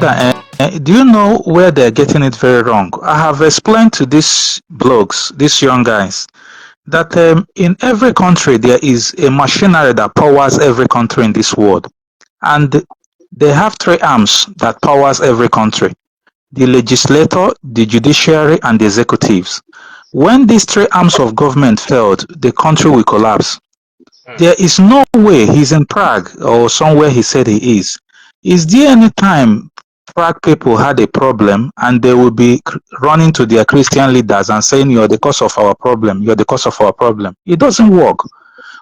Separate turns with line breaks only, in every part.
Sister, do you know where they're getting it very wrong? I have explained to these blogs, these young guys, that in every country there is a machinery that powers every country in this world. And they have three arms that powers every country: the legislator, the judiciary, and the executives. When these three arms of government failed, the country will collapse. There is no way he's in Prague or somewhere he said he is. Is there any time Prague people had a problem and they will be running to their Christian leaders and saying, "You're the cause of our problem, you're the cause of our problem"? It doesn't work.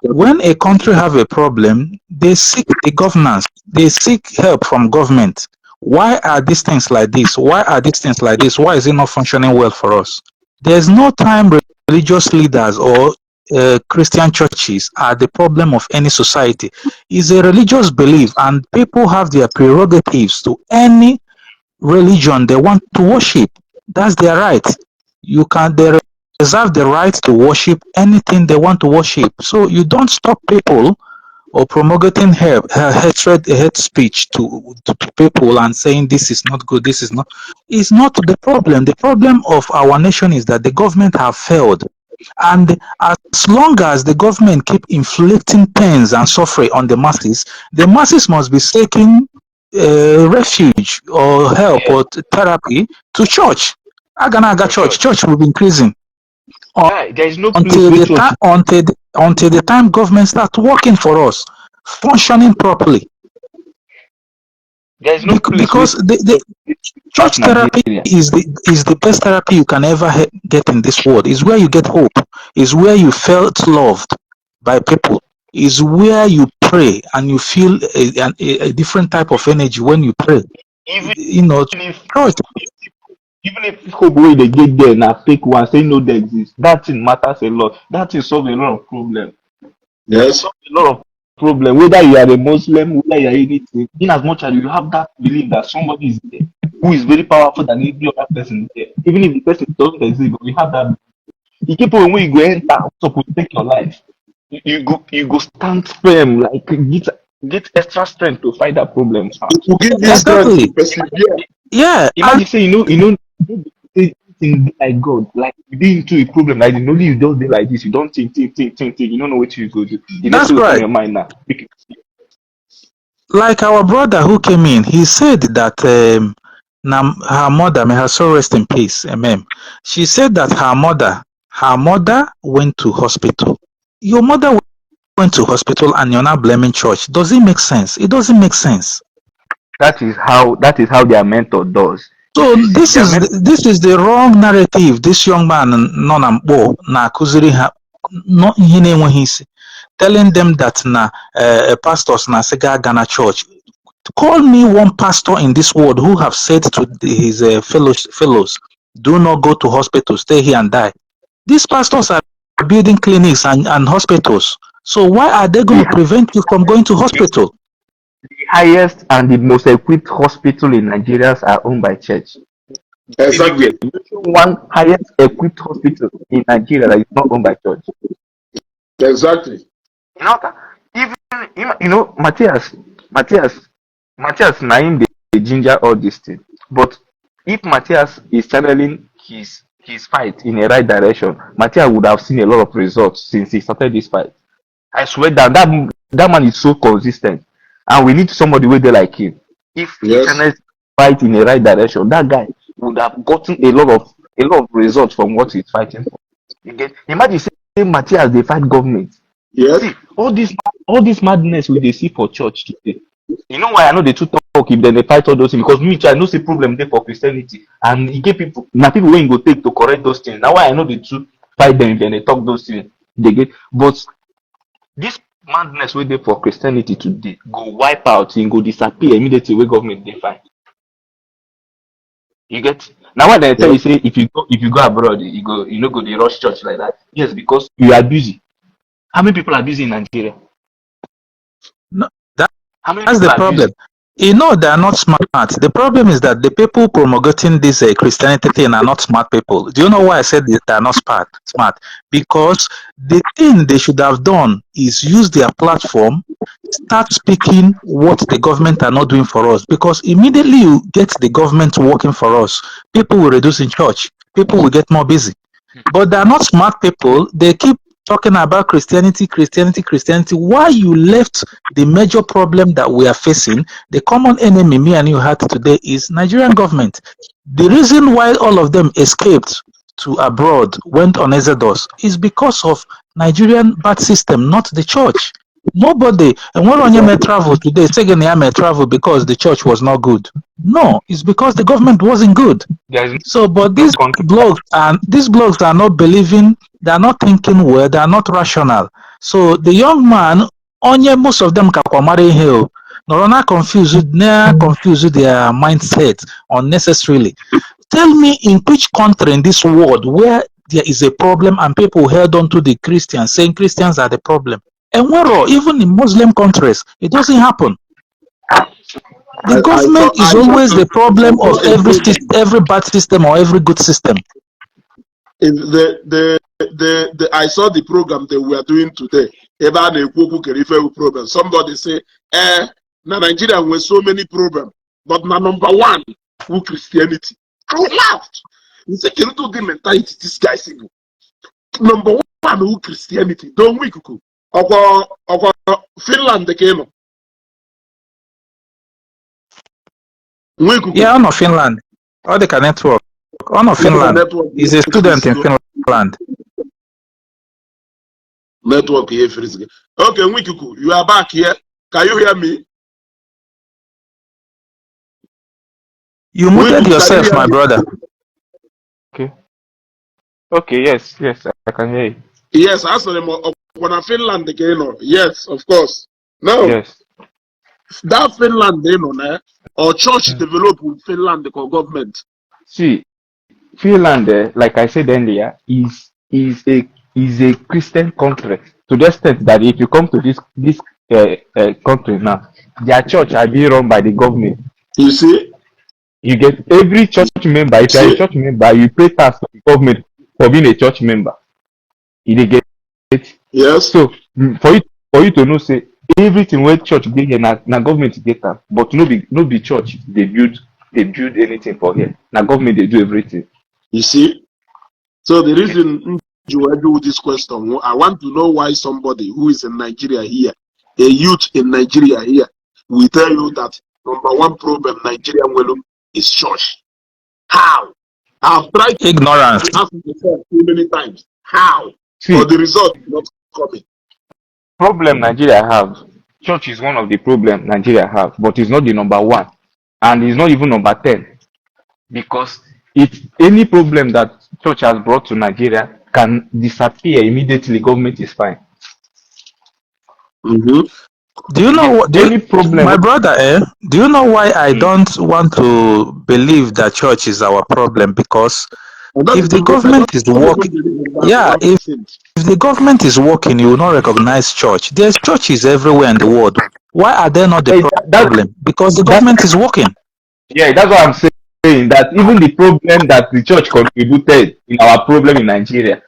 When a country have a problem, they seek the governance, they seek help from government. Why are these things like this? Why are these things like this? Why is it not functioning well for us? There's no time religious leaders or Christian churches are the problem of any society. It's a religious belief, and people have their prerogatives to any religion they want to worship. That's their right. They reserve the right to worship anything they want to worship. So you don't stop people or promulgating hatred, hate speech to people and saying this is not good, this is not. It's not the problem. The problem of our nation is that the government have failed. And as long as the government keep inflicting pains and suffering on the masses must be seeking refuge or help or therapy to church. Aganaga church will be increasing
There is no
until the time government start working for us, functioning properly.
There is no
because the church therapy is the best therapy you can ever get in this world. Is where you get hope. Is where you felt loved by people. Is where you pray and you feel a different type of energy when you pray.
Even if hope way they get there and fake one say no they exist, that thing matters a lot. That thing solve a lot of problems.
Yes.
Solve a lot of problem, whether you are a Muslim, whether you are anything, in as much as you have that belief that somebody is there who is very powerful than every other person there, even if the person doesn't exist, but you have that. You keep on when you go enter to protect your life. You go stand firm, like get extra strength to fight that problem.
It will give you strength to persevere.
Yeah.
Imagine say you know thing like God, like you be into a problem, like only you don't be like this, you don't think, you don't know what you go do. You
That's
don't
right.
your mind now.
Like our brother who came in, he said that her mother, may her soul rest in peace, amen. She said that her mother went to hospital. Your mother went to hospital and you're not blaming church. Does it make sense? It doesn't make sense.
That is how their mentor does.
So this is the wrong narrative. This young man na kuziri ha no ihe na-enweghị isi, telling them that pastors na sega Ghana church. Call me one pastor in this world who have said to his fellows, do not go to hospital, stay here and die. These pastors are building clinics and hospitals. So why are they going to prevent you from going to hospital?
The highest and the most equipped hospital in Nigeria are owned by church.
Exactly.
One highest equipped hospital in Nigeria that is not owned by church.
Exactly.
Even Matthias Naim the ginger all this thing. But if Matthias is channeling his fight in the right direction, Matthias would have seen a lot of results since he started this fight. I swear that man is so consistent, and we need somebody with there like him. If he channels fight in the right direction, that guy would have gotten a lot of results from what he's fighting for. You get? Imagine saying Matthias they fight government.
Yes.
See, all this madness we they see for church today. You know why I know they two talk if they fight all those things, because me I know the problem there for Christianity, and he get people when go take to correct those things. Now why I know the two fight them if they talk those things. They get, but this madness wey dey for Christianity today go wipe out and go disappear immediately when government dey fight. You get? Now when they tell you say if you go abroad you no go dey rush church like that. Yes, because you are busy. How many people are busy in Nigeria?
No, that's the problem. They are not smart. The problem is that the people promulgating this Christianity thing are not smart people. Do you know why I said they are not smart? Because the thing they should have done is use their platform, start speaking what the government are not doing for us, because immediately you get the government working for us, people will reduce in church, people will get more busy. But they are not smart people. They keep talking about Christianity, Christianity, Christianity. Why you left the major problem that we are facing, the common enemy me and you had today is Nigerian government. The reason why all of them escaped to abroad, went on exodus, is because of Nigerian bad system, not the church. Nobody, and when Onye may travel today, second year may travel because the church was not good. No, it's because the government wasn't good. So, but these blogs are not believing, they are not thinking well, they are not rational. So the young man, onye most of them kakwamari hill, Norona confused their mindset unnecessarily. Tell me in which country in this world where there is a problem and people held on to the Christians, saying Christians are the problem. And where even in Muslim countries, it doesn't happen. The government is always the problem of every bad system or every good system.
I saw the program they were doing today. Somebody say, na Nigeria with so many problems, but na number one who Christianity. I laughed. You say, can you do the mentality this guy single? Number one who Christianity. Don't we kuku? Finland the Kano.
Yeah, on Finland. Or the network. On Finland. He's a student in Finland.
Network here, Frisky. Okay, Wikuku, you are back here. Can you hear me?
You muted yourself, my brother.
Okay, yes, I can hear you.
Yes, I saw them on Finland again. Yes, of course. No.
Yes.
That Finland, or church developed with Finland, the government.
See, Finland, like I said earlier, is a Christian country to the extent that if you come to this country now, their church are being run by the government.
You see,
you get every church member. If you are a church member, you pay tax to the government for being a church member. You get it.
Yes.
So for you to know, say everything where church get here, na government get that, but no be church. They build anything for here. Na government they do everything.
You see. So the reason you do this question, I want to know why somebody who is in Nigeria here, a youth in Nigeria here, will tell you that number one problem Nigeria is church. How? I've tried
ignorance
to ask myself too many times. How?
See,
but the result is not coming.
Problem Nigeria have. Church is one of the problems Nigeria have, but it's not the number one, and it's not even number 10, because if any problem that church has brought to Nigeria can disappear immediately, government is fine.
Mm-hmm.
Do you know what? My brother, do you know why I don't want to believe that church is our problem? Because if the government is working, if the government is working, you will not recognize church. There's churches everywhere in the world. Why are they not the problem? Because the government is working.
Yeah, that's what I'm saying. That even the problem that the church contributed in our problem in Nigeria,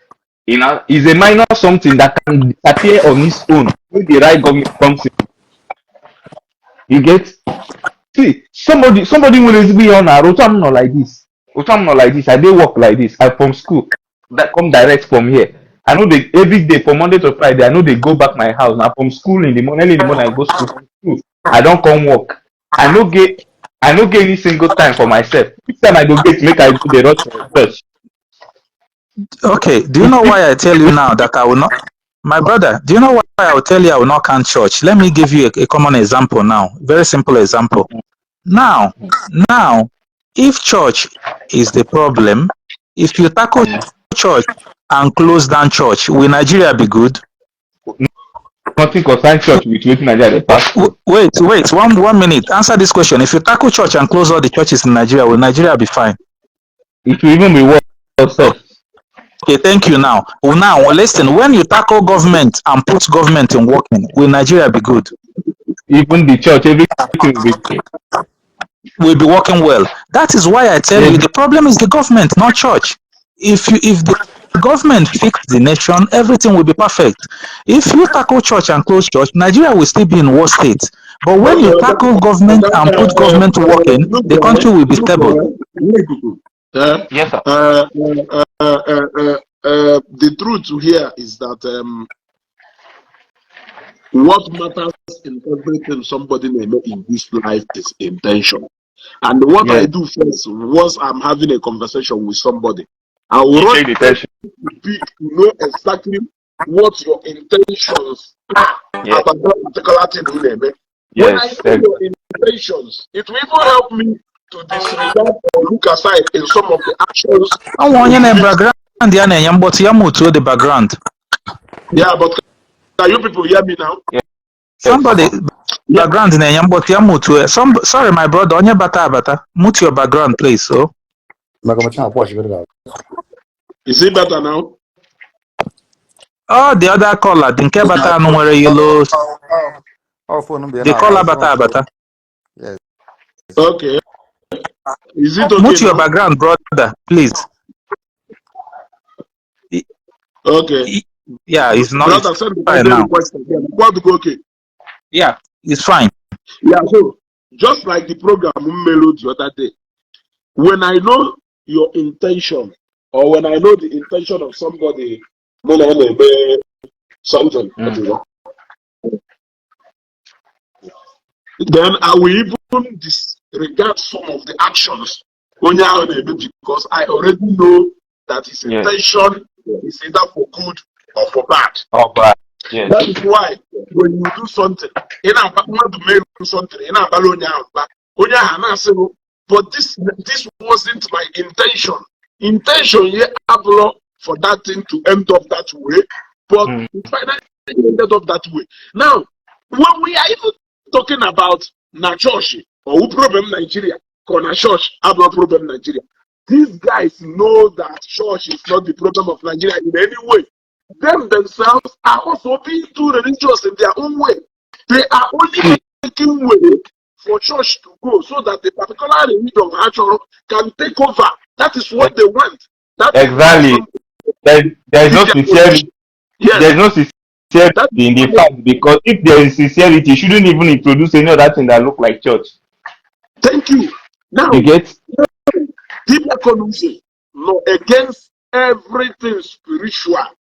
is a minor something that can disappear on its own when the right government comes in. You get? See, somebody will be on I'm not like this. I'm not like this. I dey work like this. I from school that come direct from here. I know they every day from Monday to Friday. I know they go back my house. Now from school in the morning, early in the morning I go school. From school, I don't come work. I no get any single time for myself. Each time I do get make I do the rush for church.
Okay, do you know why I tell you now that I will not? My brother, do you know why I will tell you I will not count church? Let me give you a common example now. Very simple example. Now, if church is the problem, if you tackle church and close down church, will Nigeria be good?
Nothing concern church with waiting Nigeria the past.
Wait, 1 minute. Answer this question. If you tackle church and close all the churches in Nigeria, will Nigeria be fine?
It will even be worse.
Okay, thank you. Now, listen. When you tackle government and put government in working, will Nigeria be good?
Even the church, everything
will be working well. That is why I tell you the problem is the government, not church. If the government fix the nation, everything will be perfect. If you tackle church and close church, Nigeria will still be in war state. But when you tackle government and put government working, the country will be stable.
Yes, sir.
The truth here is that what matters in everything somebody may know in this life is intention. And what I do first, once I'm having a conversation with somebody, I will
Take the tension.
know exactly what your intentions are about that particular thing. When I know your intentions, it will even help me to disregard or look aside in some of the actions.
I want the background.
Yeah, but can you people hear me now?
Yes.
Somebody background in sorry, my brother, onye bata. Mute your background, please. So
is it better now?
Oh, the other caller, Dinke bata no nwere yellow. The caller bata.
Yes.
Okay. Is it okay?
Mute your
now?
background, brother, please.
Okay.
Yeah, it's not.
Brother,
It's
send
fine now.
Okay.
Yeah, it's fine.
Yeah, so just like the program Melody the other day, when I know your intention or when I know the intention of somebody, something, then I will even disregard some of the actions because I already know that his intention is either for good or for bad.
Yes.
That is why when you do something, but this wasn't my intention. Intention for that thing to end up that way, but it finally ended up that way. Now, when we are even talking about Nachoshi or problem Nigeria, Kona church, Abba problem Nigeria, these guys know that church is not the problem of Nigeria in any way. Them themselves are also being too religious in their own way. They are only making way for church to go so that the particular religion actually can take over. That is what they want.
Exactly. There is no sincerity.
Yes.
There is no sincerity in the fact, because if there is sincerity, you shouldn't even introduce any other thing that look like church.
Thank you. Now,
you get
people can say no against everything spiritual.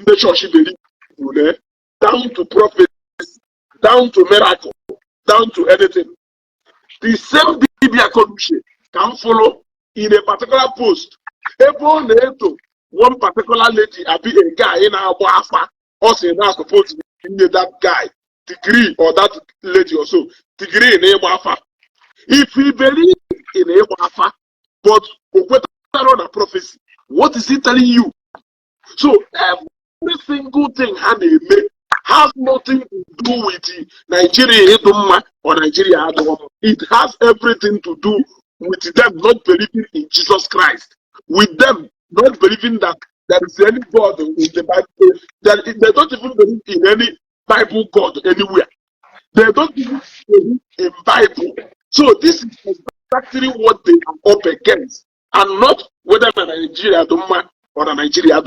The church believe down to prophecy, down to miracle, down to anything. The same Biblia can follow in a particular post. One particular lady, I be a guy in our Alpha, also not supposed to be that guy degree or that lady or so degree in Alpha. If we believe in Alpha, but on a prophecy, what is he telling you? So every single thing has nothing to do with Nigeria or Nigeria. It has everything to do with them not believing in Jesus Christ. With them not believing that there is any God in the Bible. They don't even believe in any Bible God anywhere. They don't even believe in Bible. So this is exactly what they are up against, and not whether Nigeria or Nigeria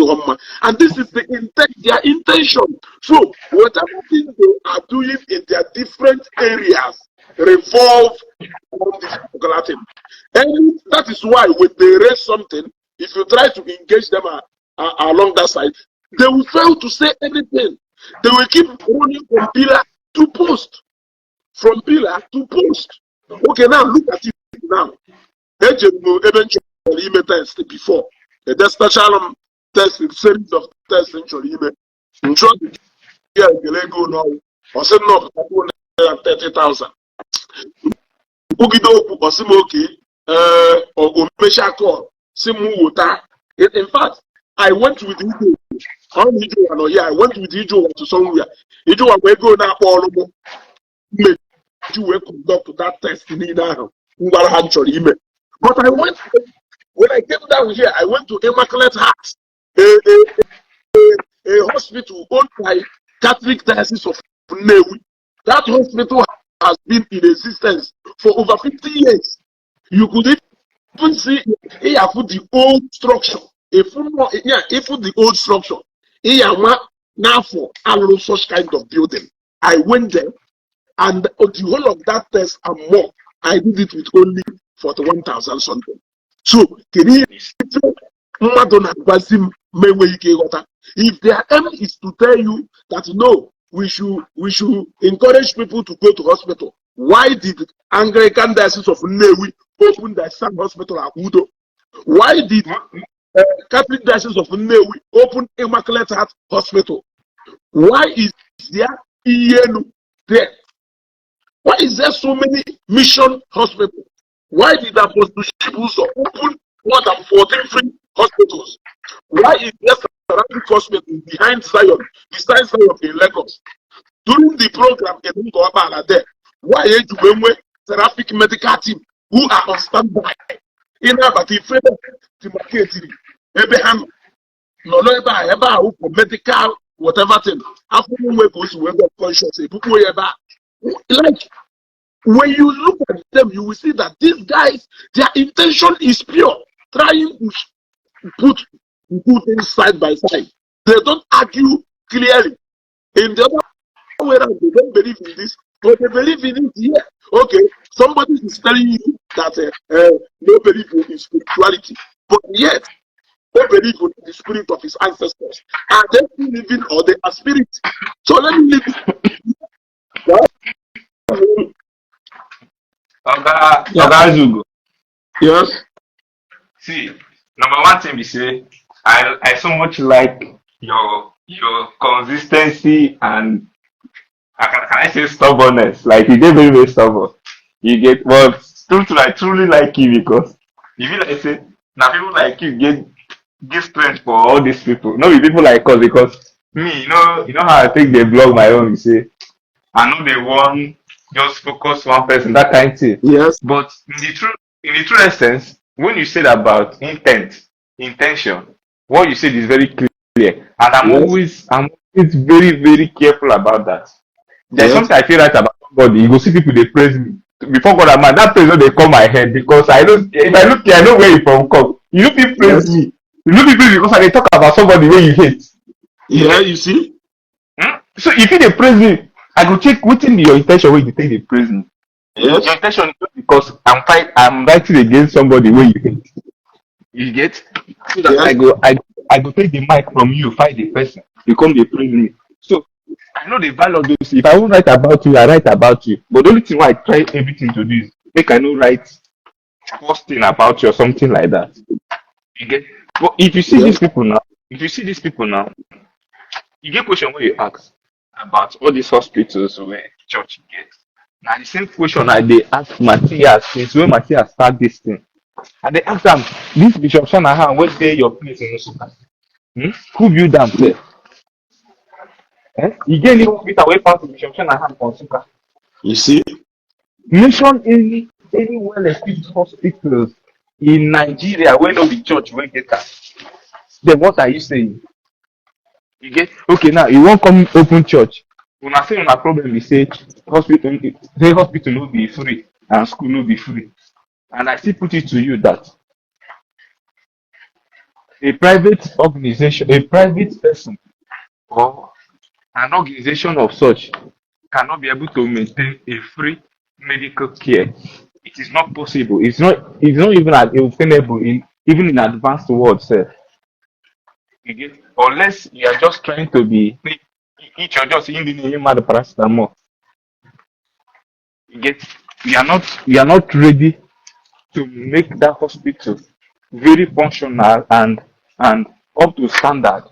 and this is their intention. So whatever thing they are doing in their different areas revolve around this particular thing. And that is why when they raise something, if you try to engage them along that side, they will fail to say anything. They will keep running from pillar to post. From pillar to post. Okay, now look at it now. Eventually test before. The special test series of tests actually ensure the go now or say no 30,000. Ugido Osimoki or Omesha call Simu Wota. In fact, I went with Ijo. I went with Ijo to somewhere. Ijo will go now all over. You will conduct that test in now. But I went when I came down here, I went to Immaculate Heart, a hospital owned by Catholic Diocese of Newi. That hospital has been in existence for over 50 years. You could even see here the old structure. if the old structure, now for such kind of building, I went there, and the whole of that test and more, I did it with only 41,000 something. So, if their aim is to tell you that no, we should encourage people to go to hospital, why did Anglican Diocese of Nnewi open their son hospital at Udo? Why did Catholic Diocese of Nnewi open Immaculate Heart Hospital? Why is there ENU there? Why is there so many mission hospitals? Why did Apostle Shibuzo open more than 14 free hospitals? Why is there surrounding hospital behind Zion, beside Zion in Lagos? During the program, there, why is the traffic medical team who are on standby? In Abati, Timaketi, Abraham, no medical, whatever thing. After we go to web conscious, like when you look at them, you will see that these guys, their intention is pure, trying to put things side by side. They don't argue clearly. In the other way around, they don't believe in this, but they believe in it here. Okay, somebody is telling you that they believe in spirituality, but yet they believe in the spirit of his ancestors. Are they still living or they are spirits? So let me leave it. Yes.
See, number one thing we say, I so much like your consistency and can I say stubbornness? Like you get very, very stubborn. You get but I truly like you because you feel like say now people like you give strength for all these people. Not be people like us because me, you know how I take the blog my own, you say I know they want just focus one person, that kind of thing.
Yes.
But in the true essence, when you said about intention, what you said is very clear. And I'm always very, very careful about that. There's something I feel right about somebody. You go see people they praise me. Before God and man, that praise they come my head because I don't if I look here, I know where you from come. You know people praise me. You know people because I talk about somebody where you hate.
Yeah, you see?
So if they praise me, I go check within your intention when you think they praise me.
Yes.
Your intention is not because I'm fighting against somebody where you hate. You get? So that I go take the mic from you, fight the person. You come they praise me. So I know the value of those. If I won't write about you, I write about you. But the only thing why I try everything to do is make I know write first thing about you or something like that. You get? But if you see these people now, you get question where you ask about all these hospitals where church gets. Now the same question I they ask Matthias since when Matthias start this thing. And they ask them, this Bishop Shanahan, where they your place in Osuka? Who built them there? You get any hospital away from Bishop Shanahan from Osuka?
You see?
Mention any well-equipped hospitals in Nigeria where no be church where get that. Then what are you saying? You get okay now you won't come open church. When I say on a problem, you say hospital will be free and school will be free. And I still put it to you that a private organization, a private person, or an organization of such cannot be able to maintain a free medical care. It is not possible. It's not even obtainable in even in advanced world, sir. You get unless you are just trying to be each or just in the name of the paracetamol. You get we are not ready to make that hospital very functional and up to standard.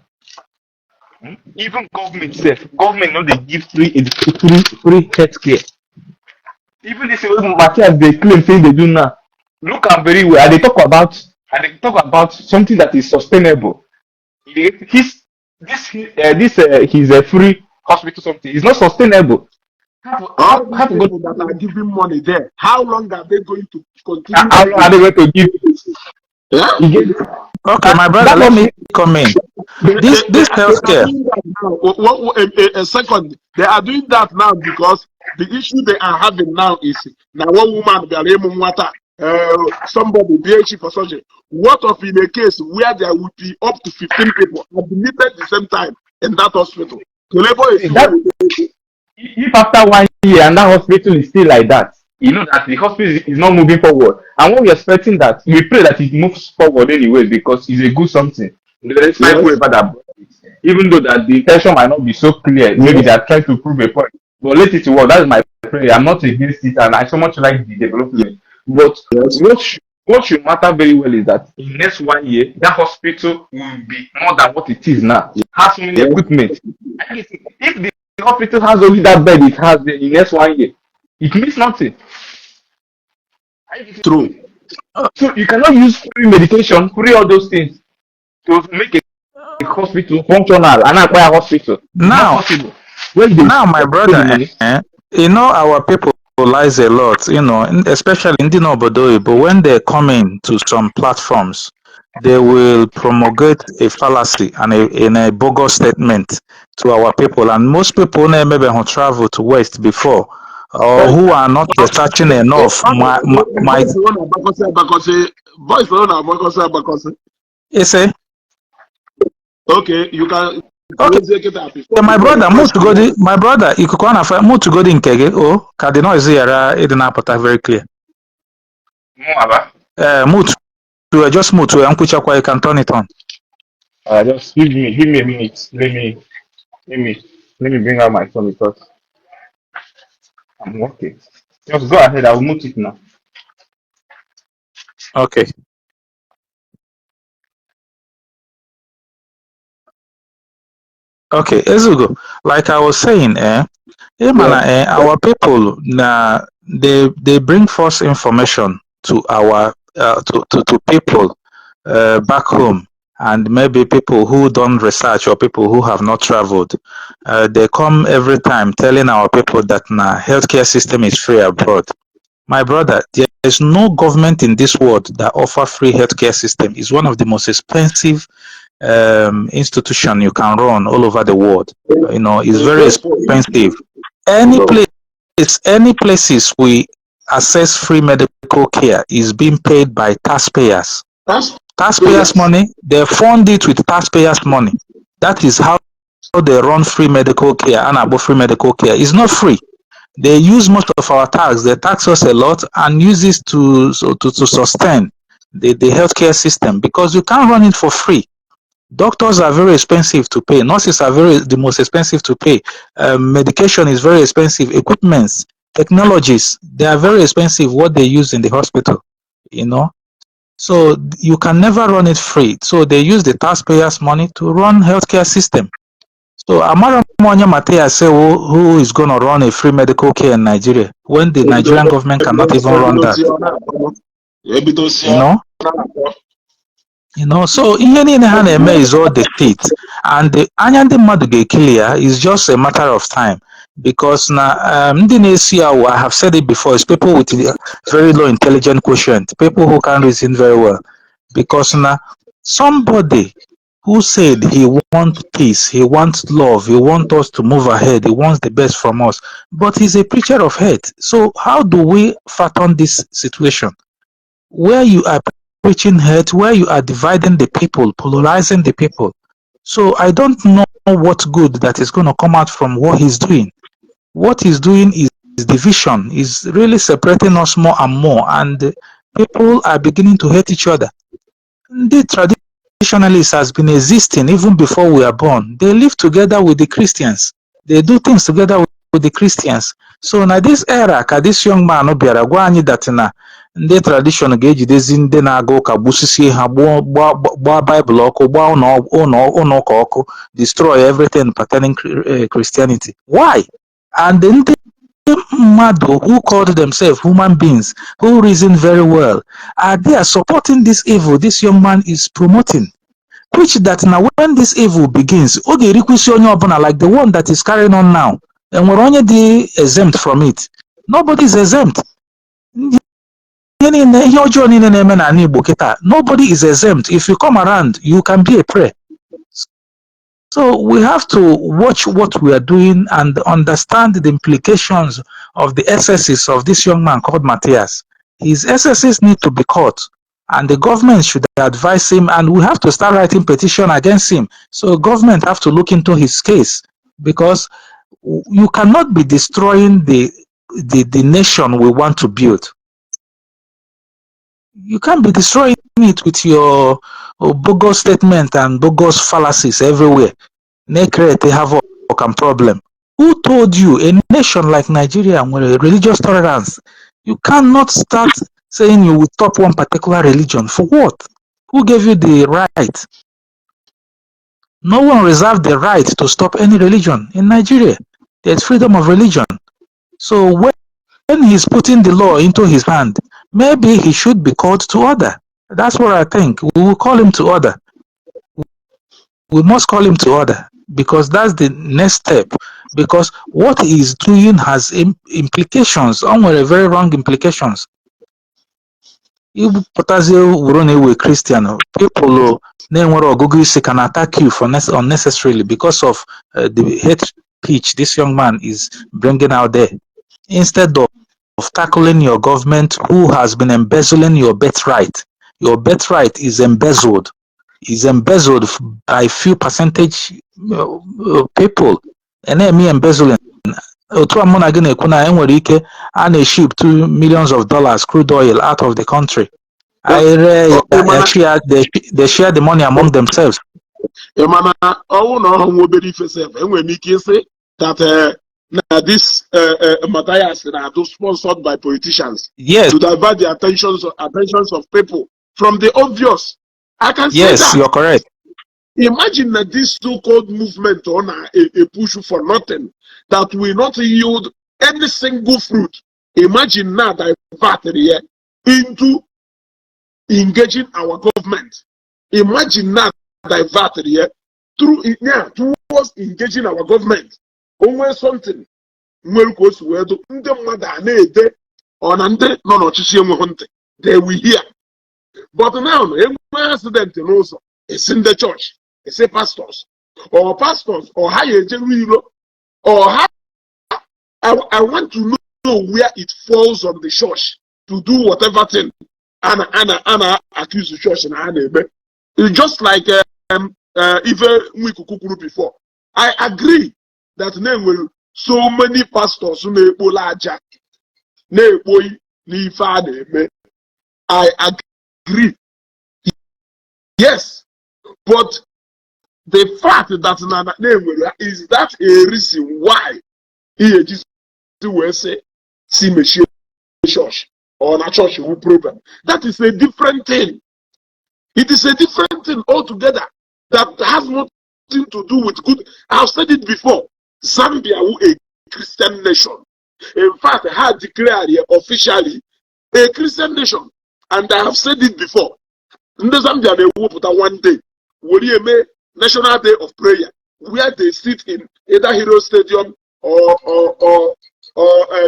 Even government self, government no dey give free healthcare. Even this way Matthias they claim say they do now. Look am very well. I dey talk about something that is sustainable. His his free hospital something is not sustainable.
All these people that are giving money there, how long are they going to continue?
How long are they going to give?
Yeah?
You get
Okay, my brother, let me come in. This healthcare.
A second, they are doing that now because the issue they are having now is now one woman they are water. somebody BH for surgery. What of in a case where there would be up to 15 people admitted at the same time in that hospital?
If after 1 year and that hospital is still like that, you know that the hospital is not moving forward. And when we're expecting that, we pray that it moves forward anyway because it's a good something. Despite whoever that, even though that the intention might not be so clear, maybe they're trying to prove a point. But let it work. That is my prayer. I'm not against it, and I so much like the development. But what should matter very well is that in next 1 year, that hospital will be more than what it is now. It has so many equipment. And if the hospital has only that bed it has in the next 1 year, it means nothing.
True.
So you cannot use free medication, free all those things to make a hospital functional and acquire a hospital.
Now, my brother, you know, our people lies a lot, you know, especially in the Obodo, but when they come in to some platforms, they will promulgate a fallacy and a bogus statement to our people. And most people maybe who travel to West before or who are not researching enough might. You say?
Okay, you can.
Okay, my brother, my brother, you could move to go in Kege. Oh, Cardinal is here, it didn't very clear. Move to just move to Ankuchakwa, you can turn it on.
Just give me a minute. Let me bring out my phone because I'm working. Just go ahead, I will mute it now.
Okay. Okay, Ezugo, like I was saying, our people they bring false information to our to people back home, and maybe people who don't research or people who have not traveled. They come every time telling our people that healthcare system is free abroad. My brother, there is no government in this world that offer free healthcare system. It's one of the most expensive institution you can run all over the world. You know, it's very expensive. Any places we access free medical care is being paid by taxpayers. Taxpayers' money, they fund it with taxpayers' money. That is how they run free medical care. And about free medical care, it's not free. They use most of our tax. They tax us a lot and use this to sustain the healthcare system because you can't run it for free. Doctors are very expensive to pay. Nurses are the most expensive to pay. Medication is very expensive. Equipments, technologies, they are very expensive. What they use in the hospital, you know. So you can never run it free. So they use the taxpayers' money to run healthcare system. So Amara Monya Matea say who is going to run a free medical care in Nigeria when the Nigerian government cannot even run that. You know, so ihe niile ha na-eme is all defeat, and anya ndị mmadụ ga-ekili ya is just a matter of time because ndị na-esi awụ, I have said it before, is people with very low intelligent quotient, people who can reason very well, because somebody who said he wants peace, he wants love, he wants us to move ahead, he wants the best from us, but he's a preacher of hate. So how do we fathom this situation where you are preaching hate, where you are dividing the people, polarizing the people? So I don't know what good that is going to come out from what he's doing. What he's doing is division, is really separating us more and more, and people are beginning to hate each other. The traditionalists has been existing even before we are born. They live together with the Christians. They do things together with the Christians. So now this era, this young man obiara gwa anyị that ndị tradition ga-ejidezi ndị na-aga ụka gbusisie ha, gbaa Bible ọkụ, gbaa ụlọ ụka ọkụ, destroy everything pertaining Christianity. Why? And ndị mmadụ who called themselves human beings, who reason very well, are there supporting this evil this young man is promoting? Which that now when this evil begins, ọ ga-erikwusi onye ọbụla like the one that is carrying on now. And nwere onye dị exempt from it. Nobody is exempt. Nobody is exempt. If you come around, you can be a prey. So we have to watch what we are doing and understand the implications of the excesses of this young man called Matthias. His excesses need to be caught, and the government should advise him, and we have to start writing petition against him. So government have to look into his case, because you cannot be destroying the nation we want to build. You can't be destroying it with your bogus statement and bogus fallacies everywhere. They create a havoc and problem. Who told you a nation like Nigeria with religious tolerance, you cannot start saying you will stop one particular religion? For what? Who gave you the right? No one reserved the right to stop any religion in Nigeria. There's freedom of religion. So when he's putting the law into his hand, maybe he should be called to order. That's what I think. We will call him to order. We must call him to order, because that's the next step. Because what he is doing has implications, very wrong implications. If Christian people can attack you for unnecessarily because of the hate speech this young man is bringing out there, instead of tackling your government who has been embezzling your birthright. Your birthright is embezzled by few percentage people. Enemy embezzling. Otu amụna gị na-ekwu na enwere ike a na-ship $2 million crude oil out of the country. They share the money among themselves.
That this Matthias are sponsored by politicians,
yes,
to divert the attentions of people from the obvious. I can say
yes,
that.
You're correct.
Imagine that this so-called movement on a push for nothing that will not yield any single fruit. Imagine now divert here into engaging our government. Imagine now divert here towards engaging our government. Onwe something nwere ka o si wee do ndị mmadụ a na-ede ọ na ndị nọ n'ọchịchị enweghị ntị, they will hear. But now enwe accident n'ụzọ, esi ndị church, esi pastors or ha ya ejeru iro, or ha I want to know where it falls on the church to do whatever thing ana accuse the church na ha na-eme. It's just like even Nwikuku kwuru before. I agree that name will so many pastors who na-ekpo aja na-ekpoyi n'ife a na-eme. I agree. Yes, but the fact that is that a reason why he just will say see machine church or na church will problem. That is a different thing. It is a different thing altogether that has nothing to do with good. I've said it before. Zambia, a Christian nation, in fact, had declared officially a Christian nation, and I have said it before. In the Zambia, they will put one day, will you make National Day of Prayer, where they sit in either Hero Stadium or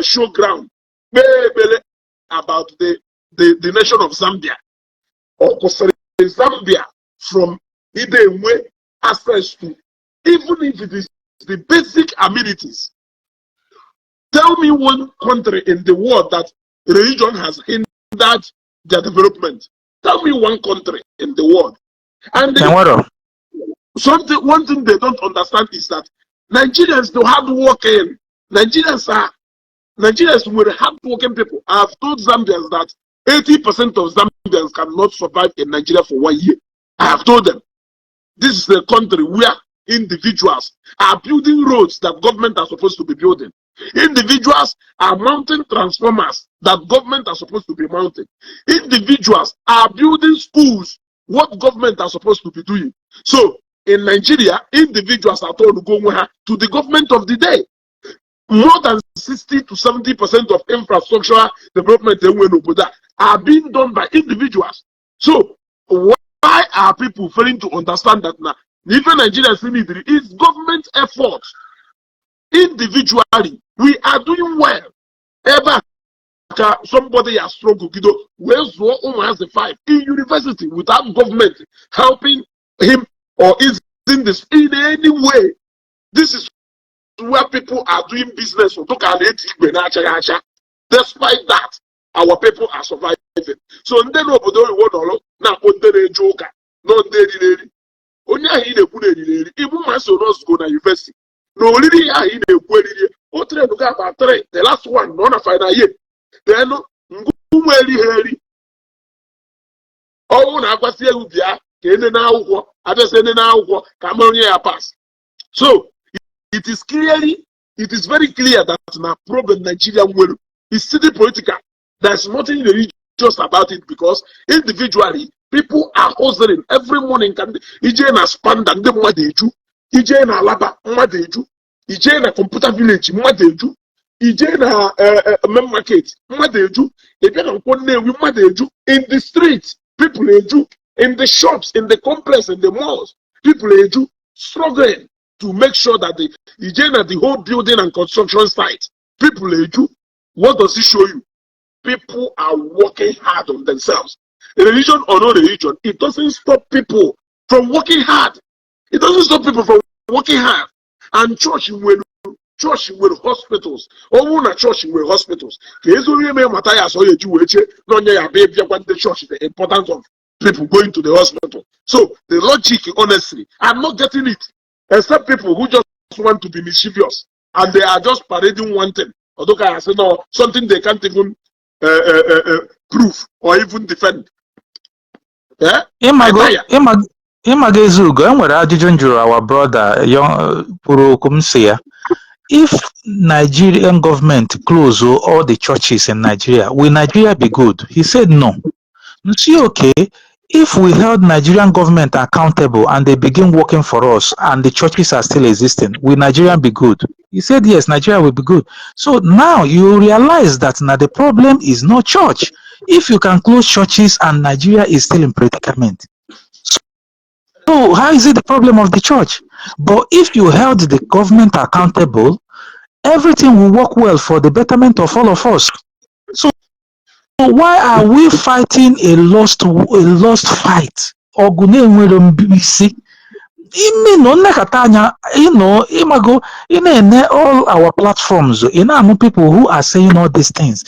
showground, about the nation of Zambia, or Zambia from either way access to, even if it is the basic amenities. Tell me one country in the world that religion has hindered their development. Tell me one country in the world. And one thing they don't understand is that Nigerians do hard working. Nigerians were hard working people. I have told Zambians that 80% of Zambians cannot survive in Nigeria for 1 year. I have told them this is a country where individuals are building roads that government are supposed to be building. Individuals are mounting transformers that government are supposed to be mounting. Individuals are building schools what government are supposed to be doing. So in Nigeria, individuals are told to go to the government of the day. More than 60 to 70% of infrastructural development are being done by individuals. So why are people failing to understand that now? Even Nigerians need it. It's government effort. Individually, we are doing well. Ever somebody has struggled, where's has the 5 in university without government helping him or is in this in any way. This is where people are doing business. Despite that, our people are surviving. So ndị n'obodo oyibo nọrọ na-akpọ ndị na-eje ụka nọ ndị eriri onye ahụ ị na-ekwu na-eriri ịbụ ma so go na university na oriri ya ahụ ị na-ekwu eriri o trenu ga aba 3 the last one nọ na final year then ngụnwe erighị eri ọnwụ na-agbasi egwu bịa ka ene n'akwụkwọ adịsị ene n'akwụkwọ ka ama onye ya pass. So it is very clear that na problem Nigeria nwere is city political. There's nothing religious about it because individually people are hustling every morning. Can ije na Spanda ndị mmadụ eju, ije na Alaba mmadụ eju, ije na Computer Village mmadụ eju, ije na main market mmadụ eju, ebe na Nkwọ Nnewi mmadụ eju. In the streets people eju, in the shops, in the complex, in the malls people eju, struggling to make sure that the whole building and construction site people eju. What does it show you? People are working hard on themselves. Religion or no religion, it doesn't stop people from working hard. It doesn't stop people from working hard. And church will hospitals. Oh, na church will hospitals. The importance of people going to the hospital. So the logic, honestly, I'm not getting it. Except people who just want to be mischievous and they are just parading one thing. Although I say no, something they can't even prove or even defend. Yeah?
Imagezugo, enwere ajụjụ njụrụ our brother kwuru okwu m si ya. If Nigerian government close all the churches in Nigeria, will Nigeria be good? He said no. You see, okay, if we held Nigerian government accountable and they begin working for us and the churches are still existing, will Nigeria be good? He said yes, Nigeria will be good. So now you realize that now the problem is not church. If you can close churches and Nigeria is still in predicament, so how is it the problem of the church? But if you held the government accountable, everything will work well for the betterment of all of us. So why are we fighting a lost fight? In all our platforms, people who are saying all these things.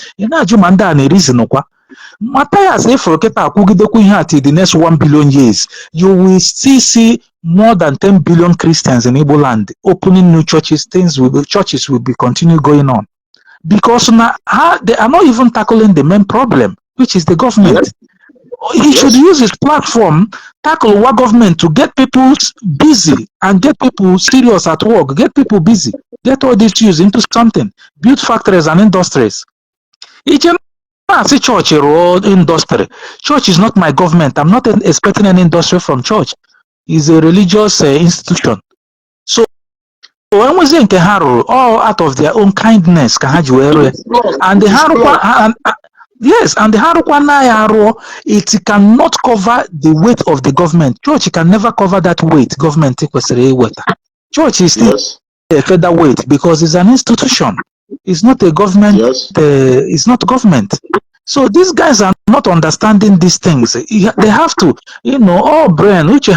Matthias, if the next 1 billion years, you will still see more than 10 billion Christians in Igbo Land opening new churches. Churches will be continue going on because now they are not even tackling the main problem, which is the government. He should use his platform, tackle what government to get people busy and get people serious at work, get people busy, get all these youths into something, build factories and industries. See church or industry. Church is not my government. I'm not expecting any industry from church. It's a religious institution. So when we say all out of their own kindness, and the yes, and the Harukwana, it cannot cover the weight of the government. Church can never cover that weight. Government church is still a feather weight because it's an institution. It's not a government. It's not government. So these guys are not understanding these things. They have to, all brain, which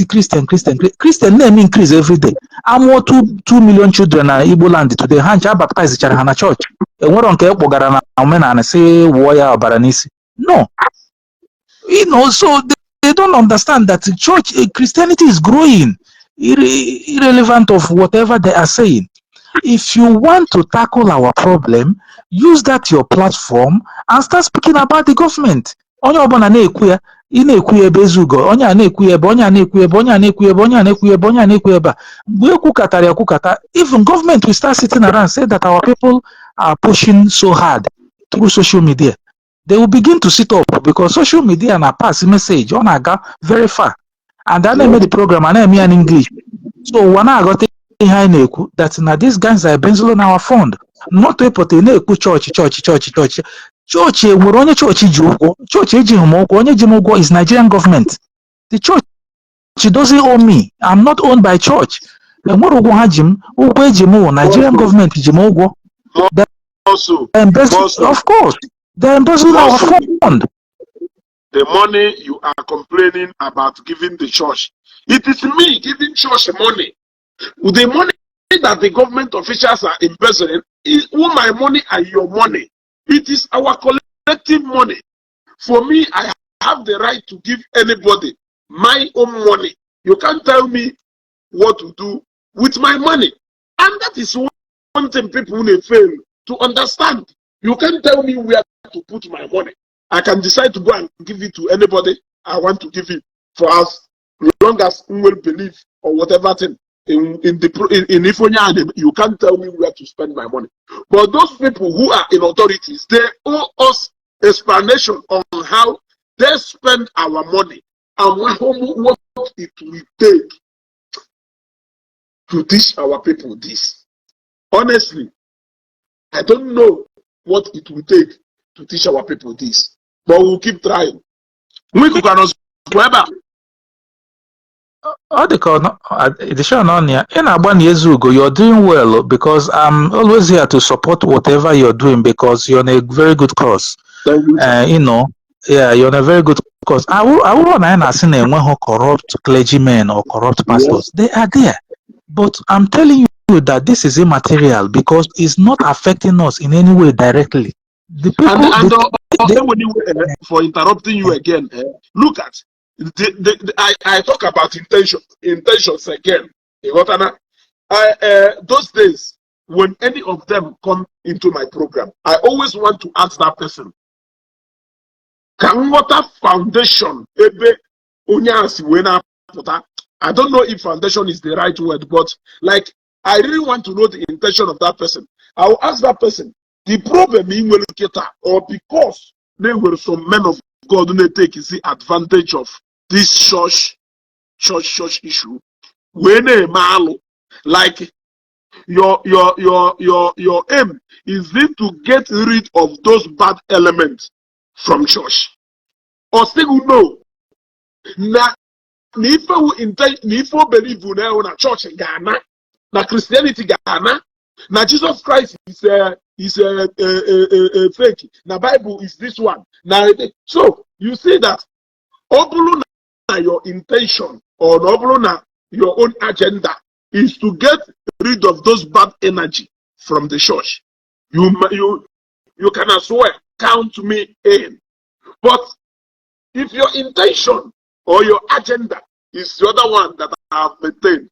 Christian name increase every day. I'm more 2 million children in Igbo Land today. Hanja baptized each other in a church. And what on Omenala say warrior Baranisi. No. So they don't understand that church Christianity is growing, irrelevant of whatever they are saying. If you want to tackle our problem, use that your platform and start speaking about the government. Even government will start sitting around and say that our people are pushing so hard through social media. They will begin to sit up because social media and pass message on aga very far. And then they made the program and I mean in English. So when I got that now these guys are benzoling our fund. Not to put in church. Church is Nigerian government. The church doesn't own me. I'm not owned by church. Nigerian government of course, they're embezzling our fund.
The money you are complaining about giving the church, it is me giving church money. The money that the government officials are embezzling my money and your money. It is our collective money. For me, I have the right to give anybody my own money. You can't tell me what to do with my money. And that is one thing people will fail to understand. You can't tell me where to put my money. I can decide to go and give it to anybody I want to give it for us, long as we will believe or whatever thing. In Ifonya, you can't tell me where to spend my money. But those people who are in authorities, they owe us explanation on how they spend our money and what it will take to teach our people this. Honestly, I don't know what it will take to teach our people this, but we'll keep trying. We could not
All the show on here. In Abani Ezugo, you're doing well because I'm always here to support whatever you're doing because you're on a very good cause. You know, yeah, you're on a very good cause. I will seen who corrupt clergymen or corrupt pastors. They are there. But I'm telling you that this is immaterial because it's not affecting us in any way directly. The people
for interrupting you again, look at I talk about intentions again. Those days when any of them come into my program, I always want to ask that person, can water foundation I don't know if foundation is the right word, but like I really want to know the intention of that person. I will ask that person, the problem in Weluketa, or because there were some men of God who take advantage of this church issue. When a malo, like your aim is it to get rid of those bad elements from church, or still no? Nifo believe na church in Ghana, na Christianity Ghana, na Jesus Christ is a fake, na Bible is this one. Now, so you see that obulu na your intention or obulu na your own agenda is to get rid of those bad energy from the church. You can as well count me in, but if your intention or your agenda is the other one that I have maintained,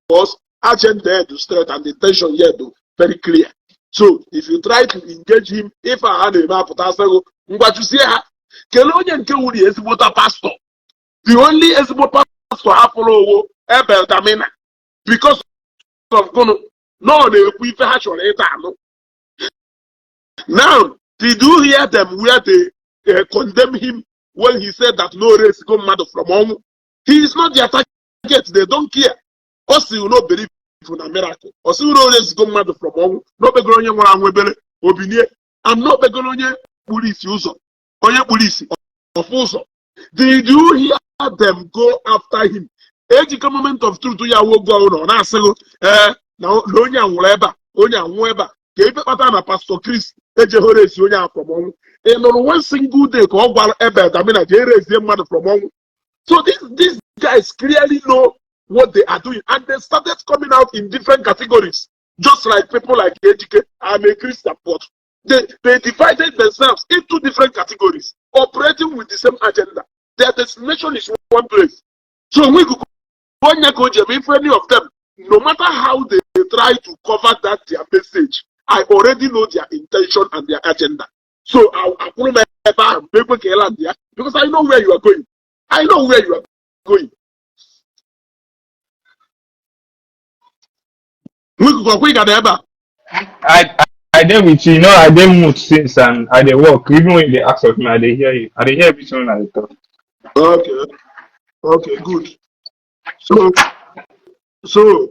because agenda is straight and the intention here is very clear. So if you try to engage him, if I had a map, pastor, the only pastor I follow because of no, now, did you hear them where they condemn him when he said that no race come mad from home? He is not their target. They don't care. Also, you not believe in a miracle. Also, you no race come mad from home. No begonia webele obinie. I'm not begonia police user. Onya police of also. Did you hear them go after him? Age moment of truth ya will go on. I say, now Lonya Weba, Onya Weba. Gave it na Pastor Chris. And on one single day, so these guys clearly know what they are doing, and they started coming out in different categories, just like people like Ejike. I'm a Christian, but they divided themselves into different categories, operating with the same agenda. Their destination is one place. So we go if any of them, no matter how they try to cover that their message, I already know their intention and their agenda. So I put my because I know where you are going. I know where you are going.
I did with you, I didn't move since and I did work. Even when they ask of me, I did hear you. I did hear everything I talk.
Okay, good. So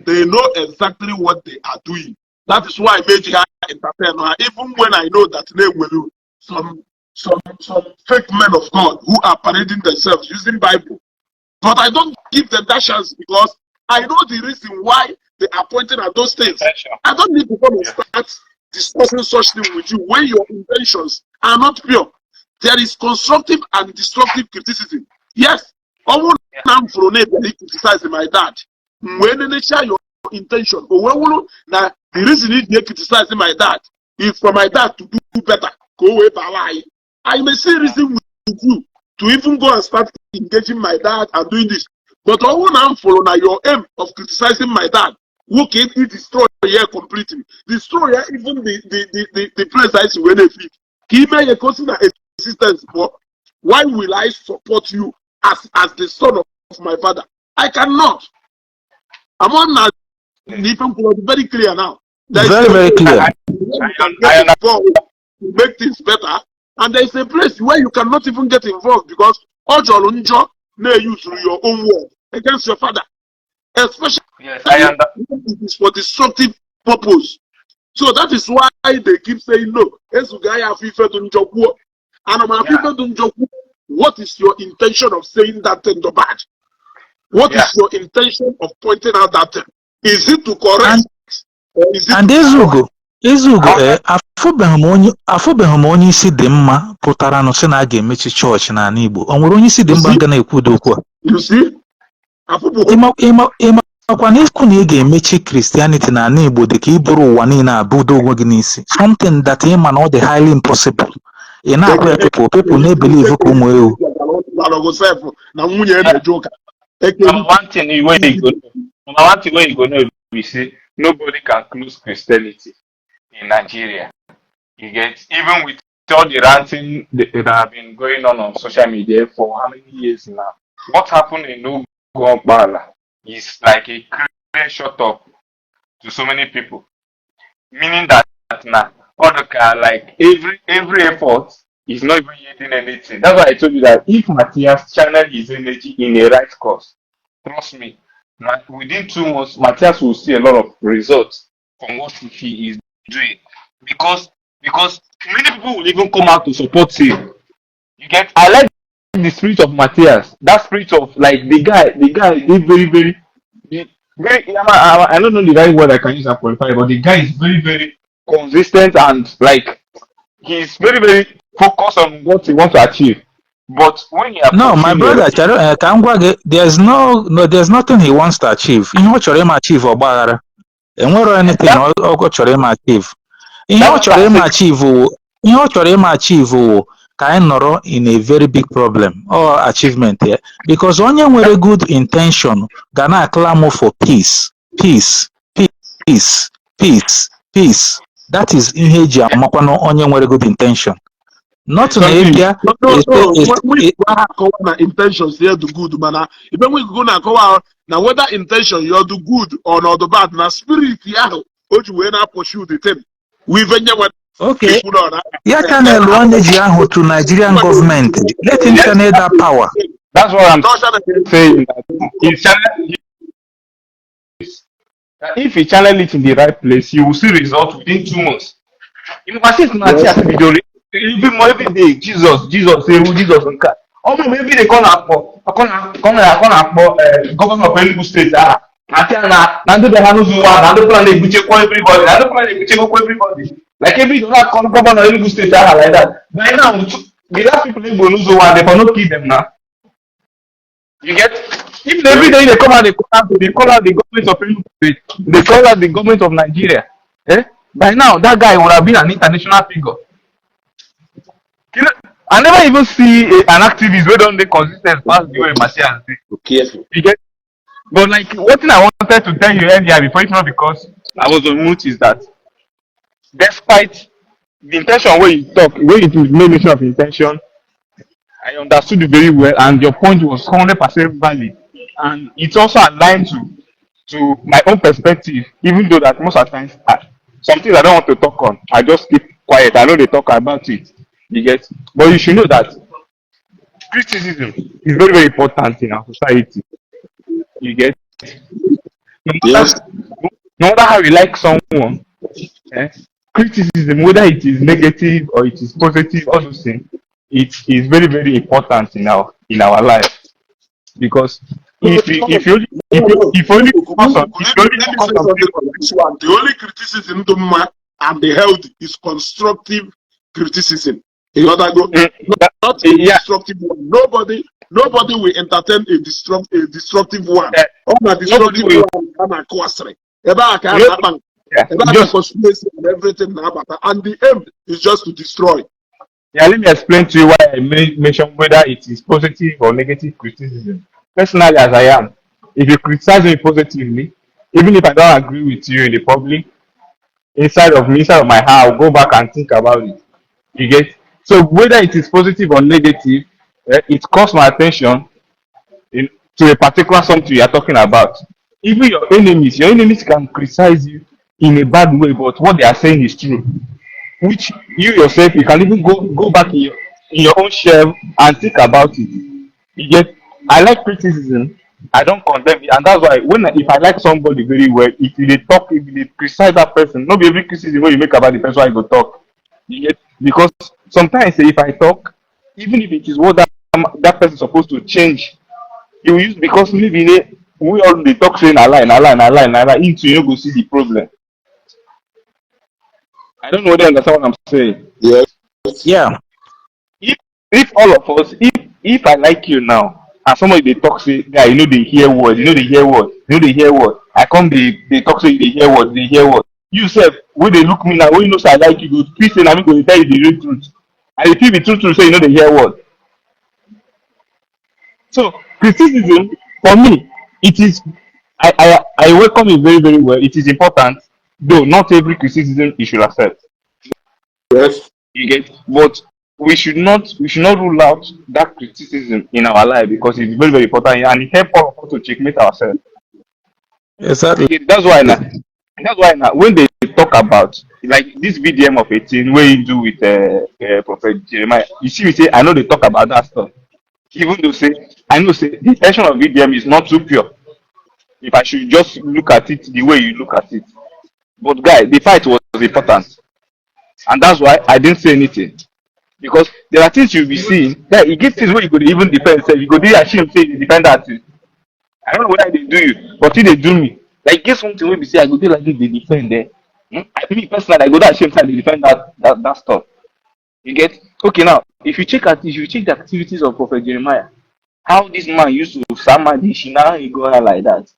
they know exactly what they are doing. That is why I made you entertain. Even when I know that they will some fake men of God who are parading themselves using Bible, but I don't give them that chance because I know the reason why they are pointing at those things. I don't need to come and start discussing such things with you when your intentions are not pure. There is constructive and destructive criticism. Yes, I'm from criticizing my dad. When they share your intention, now the reason they criticizing my dad is for my dad to do better. Go away, I may see reason with you to even go and start engaging my dad and doing this. But all I'm following now your aim of criticizing my dad, who can destroy here completely, destroy even the place I see when they feed. Give me a consider existence, but why will I support you as the son of my father? I cannot. I'm on now. Very clear now.
Very clear.
To make things better, and there is a place where you cannot even get involved because Ojolunjo may use your own word against your father, especially it is for destructive purpose. So that is why they keep saying no. What is your intention of saying that thing to bad? What is your intention of pointing out that thing? Is it to correct?
And Ezugo, afụbeghị m onye isi dị mma pụtara nụ sị na a ga-emechi chọọchị n'ala Igbo. O nwere onye isi dị mma nga na-ekwudo okwu a? Ịmakwa na ikwu na ị ga-emechi Christianity n'ala Igbo dị ka iburu ụwa niile abụdo onwe gị n'isi. Something that ịma na ọ dị highly impossible. Ị na-akwa ya people na-ebelieve ka ụmụ ewu.
One thing you go know, we say nobody can close Christianity in Nigeria. You get, even with all the ranting that have been going on social media for how many years now? What happened in Omenala is like a clear shut up to so many people, meaning that now all the like every effort is not even yielding anything. That's why I told you that if Matthias channel his energy in a right cause, trust me, within 2 months, Matthias will see a lot of results from what he is doing. Because many people will even come out to support him. You get, I like the spirit of Matthias. That spirit of like the guy is very I don't know the right word I can use and qualify, but the guy is very consistent and like he's very focused on what he wants to achieve. But when you
my brother, there's nothing he wants to achieve. Ihe ọ chọrọ ịma achieve ọgbaghara. Enwere anything ọ chọrọ ịma achieve. Ihe ọ chọrọ ịma achieve ka anyị nọrọ in a very big problem or achievement here. Because onye nwere good intention ga na-aclamor for peace. That is ihe eji amakwa na onye nwere good intention. Not to India.
Intentions here do good, man. Even we go now whether intention you do good or not the bad, now spirit which we now pursue the thing. We
okay. Yeah, channel one to Nigerian government. Let him channel that power.
That's what I'm saying. If he channel it in the right place, you will see results within 2 months. You must see even more every day, Jesus, say who Jesus and cat. Oh, maybe they call up governor of Enugu State. Nando the Hanu's one, Nando plan they call everybody, Nando plan they call everybody. Like every donor call governor of Enugu State like that. By now, the last people in Bonuzo one, they cannot kill them now. You get, even every day they come out, they call out the government of Enugu State, they call out the government of Nigeria. By now, that guy would have been an international figure. I never even see an activist where don't they consistent past the way Matthias say. You get, but like one thing I wanted to tell you earlier before, it's not because I was on mute, is that despite the intention where you talk, where you made mention of intention, I understood it very well, and your point was 100% valid, and it's also aligned to my own perspective. Even though that most of the times, some things I don't want to talk on, I just keep quiet. I know they talk about it. You get, but you should know that criticism is very important in our society. You get, no matter how you like someone, criticism, whether it is negative or it is positive, all those things, it is very important in our life. Because if you only focus on
the only criticism and the health is constructive criticism. You gotta go. Not a
Yeah.
destructive one. Nobody will entertain a destructive one.
Yeah.
All the destructive
Nobody will.
one can acquire. About
Just
conspiracy and everything now, and the aim is just to destroy.
yeah. Let me explain to you why I mention whether it is positive or negative criticism. Personally, as I am, if you criticize me positively, even if I don't agree with you in the public, inside of me, inside of my heart, I'll go back and think about it. You get? So whether it is positive or negative, it calls my attention to a particular something you are talking about. Even your enemies can criticize you in a bad way, but what they are saying is true. Which you yourself, you can even go back in your own shell and think about it. You get? I like criticism. I don't condemn it, and that's why if I like somebody very well, if they criticize that person, not be every criticism when you make about the person I go talk. You get? Because sometimes if I talk, even if it is what that person is supposed to change, you use because maybe we all dey talk say na lie into you no go see the problem. I don't know whether you understand what I'm saying.
Yes.
Yeah.
If all of us, if I like you now, and somebody they talk say, guy, you know they hear word, you know they hear word, you know they hear word. I come they talk say they hear word, they hear word. You self, when they look me now, when you know say I like you, go feel say na me go dey tell you the real truth. And if you be true say you know they hear word. So criticism for me, it is I welcome it very very well. It is important, though not every criticism you should accept.
Yes.
You get, but we should not rule out that criticism in our life because it's very very important and it helps all of us to checkmate ourselves. You
Exactly.
get, that's why now when they talk about like this VDM of 18 where you do with Prophet Jeremiah, you see me say I know they talk about that stuff. Even though say I know say the intention of VDM is not too pure. If I should just look at it the way you look at it. But guy, the fight was important. And that's why I didn't say anything. Because there are things you'll be seeing that it gives things where you could even defend yourself. You could do ashamed say you defend that thing. I don't know whether they do you, but if they do me, like get something where we say I go do like if they defend there. Me personally, I go that shame time they defend that stuff. You get okay now. If you check the activities of Prophet Jeremiah, how this man used to summon the Ishi, now he go out like that.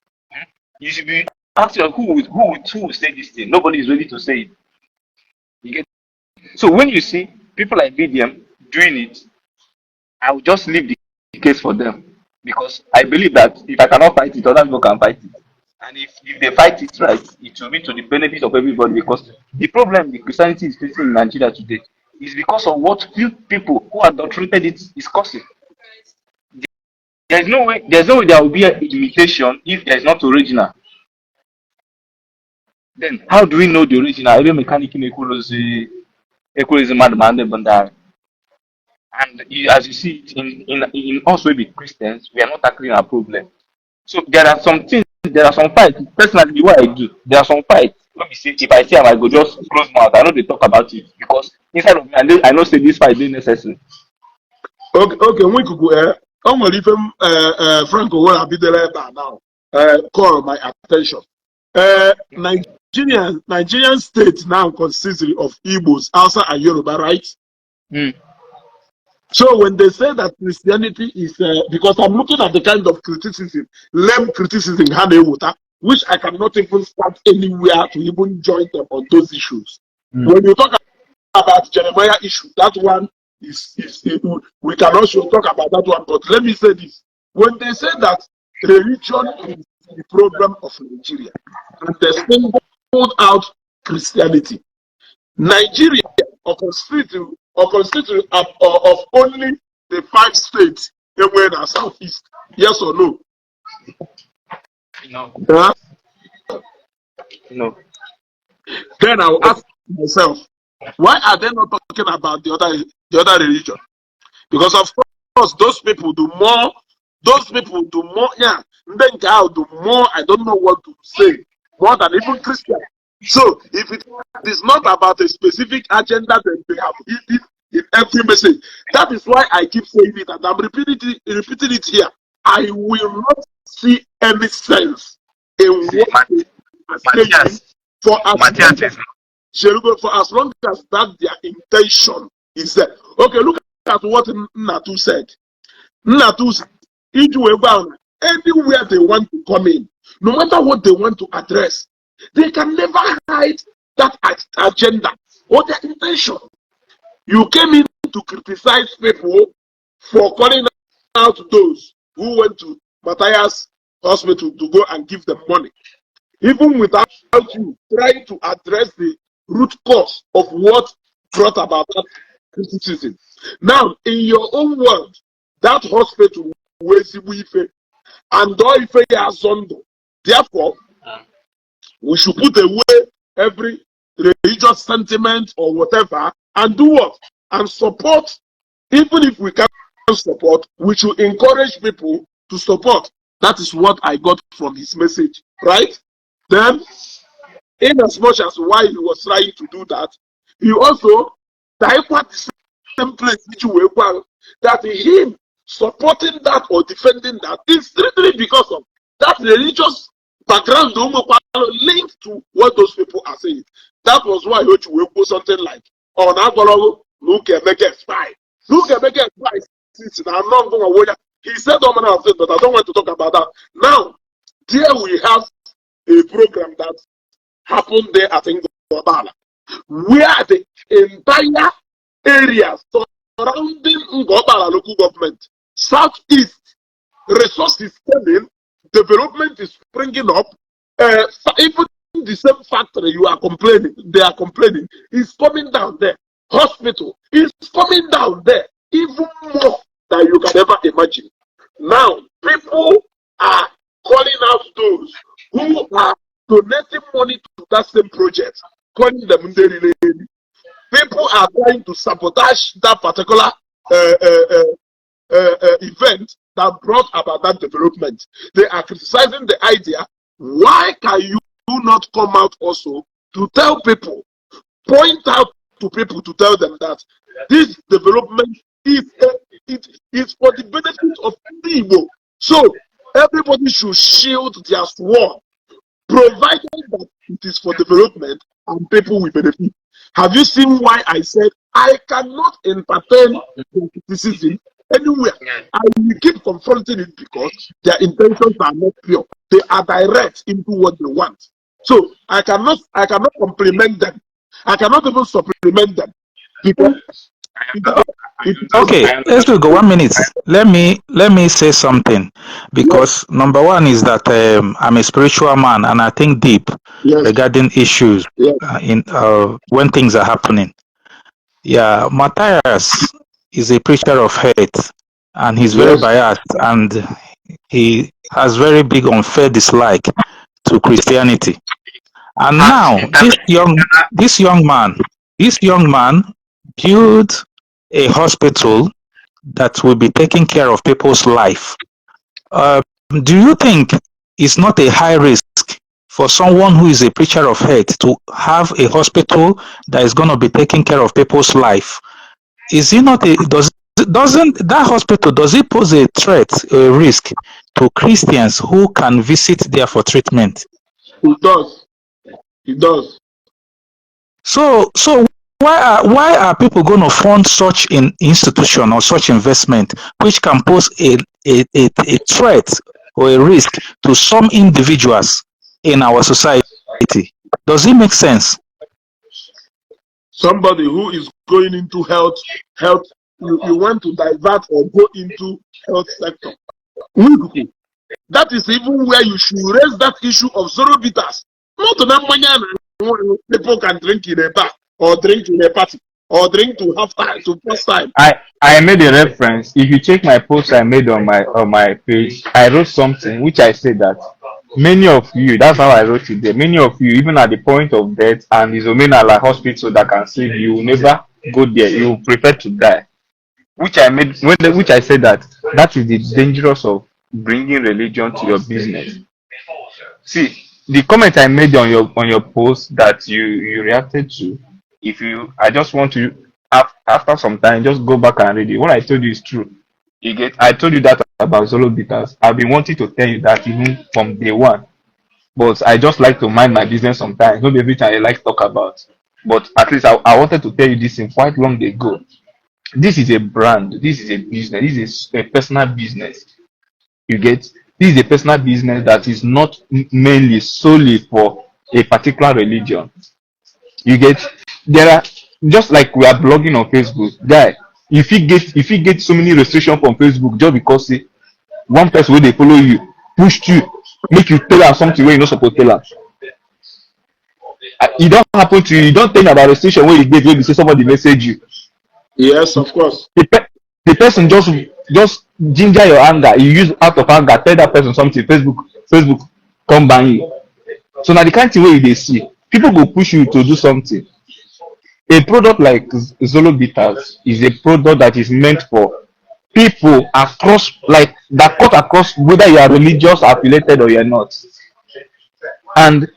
You should be asking who will say this thing. Nobody is ready to say it. You get so when you see people like BDM doing it, I will just leave the case for them because I believe that if I cannot fight it, other people can fight it. And if they fight it right, it will be to the benefit of everybody because the problem the Christianity is facing in Nigeria today is because of what few people who adulterated it is causing. There's no way there will be an imitation if there is not original. Then how do we know the original? Every mechanic in equals mad. And as you see it in us we be Christians, we are not tackling our problem. So there are some fights. Personally, what I do, there are some fights. Let me say, if I see them, I go just close mouth. I know they talk about it because inside of me, I know say this fight is necessary.
Okay, we could go. I'm gonna leave him. Franco, where I be there now. Call my attention. Nigerian state now consists of Igbos, Hausa, and Yoruba, right?
Mm.
So when they say that Christianity is, because I'm looking at the kind of criticism, lame criticism, which I cannot even start anywhere to even join them on those issues. When you talk about Jeremiah issue, that one is we can also talk about that one. But let me say this: when they say that religion is the problem of Nigeria, and they singled out Christianity, Nigeria constitute of only the 5 states anywhere in the southeast. Yes or no?
No,
Huh?
no.
Then I will ask myself, why are they not talking about the other religion? Because of course those people do more. Yeah. Then do more. I don't know what to say. More than even Christian. So if it is not about a specific agenda, then they have it in every message. That is why I keep saying it, and I'm repeating it here. I will not see any sense in what they are saying for as long as that their intention is there. Okay, look at what Natu said. Natu said, anywhere they want to come in, no matter what they want to address, they can never hide that agenda or their intention. You came in to criticize people for calling out those who went to Matthias Hospital to go and give them money, even without you trying to address the root cause of what brought about that criticism. Now, in your own world, that hospital was Ife and Ife Azondo. Therefore, we should put away every religious sentiment or whatever and do what? And support. Even if we can't support, we should encourage people to support. That is what I got from his message, right? Then, in as much as why he was trying to do that, he also diverted the same place that him supporting that or defending that is strictly because of that religious background linked to what those people are saying. That was why you put something like, oh, now look at make it spy. Look at make it spy. I'm not going to. He said Omenala things, but I don't want to talk about that. Now, here we have a program that happened there at Ngobala, where the entire area surrounding Ngobala local government, southeast, resources coming, development is springing up. Even the same factory you are complaining, they are complaining, is coming down there. Hospital is coming down there, even more than you can ever imagine. Now, people are calling out those who are donating money to that same project, calling them Nderi. People are trying to sabotage that particular event that brought about that development. They are criticizing the idea. Why can you not come out also to tell people, point out to people to tell them that this development is for the benefit of Ndi Igbo. So everybody should shield their sword, provided that it is for development and people will benefit. Have you seen why I said I cannot entertain criticism anywhere? I will keep confronting it because their intentions are not pure. They are direct into what they want. So I cannot compliment them. I cannot even supplement them because
Okay, let's go 1 minute. Let me say something, because number one is that I'm a spiritual man and I think deep regarding issues in when things are happening. Yeah, Matthias is a preacher of hate and he's very biased and he has very big unfair dislike to Christianity. And now this young man built a hospital that will be taking care of people's life. Do you think it's not a high risk for someone who is a preacher of hate to have a hospital that is going to be taking care of people's life? Is it not doesn't that hospital, does it pose a threat, a risk to Christians who can visit there for treatment?
It does. It does.
So why are people going to fund such an institution or such investment which can pose a threat or a risk to some individuals in our society? Does it make sense?
Somebody who is going into health, you want to divert or go into health sector. That is even where you should raise that issue of zero bitters. Not that people can drink in a bar or drink in a party or drink to half time to first time.
I made a reference. If you check my post I made on my page, I wrote something which I said that many of you, that's how I wrote it there, many of you, even at the point of death and is Omenala hospital that can save you, will never go there. You prefer to die. Which I said that is the dangerous of bringing religion to your business. See, the comment I made on your post that you reacted to, I just want to, after some time, just go back and read it. What I told you is true. I told you that about Zolo Bitters. I've been wanting to tell you that even from day one. But I just like to mind my business sometimes. Not every time I like to talk about. But at least I wanted to tell you this in quite long ago. This is a brand. This is a business. This is a personal business. You get? This is a personal business that is not mainly solely for a particular religion. You get? There are, just like we are blogging on Facebook, guy. If you get so many restrictions from Facebook just because say one person wey dey follow you pushed you, make you tell am something wey you no suppose tell am. E don happen to you. You don tell me about restriction wey you get wey be say somebody message you.
Yes, of course.
The person just ginger your anger. You use out of anger tell that person something. Facebook come ban you. So now the kind of thing wey you dey see, people go push you to do something. A product like Zolo Bitters is a product that is meant for people across, like that cut across whether you are religious affiliated or you're not. And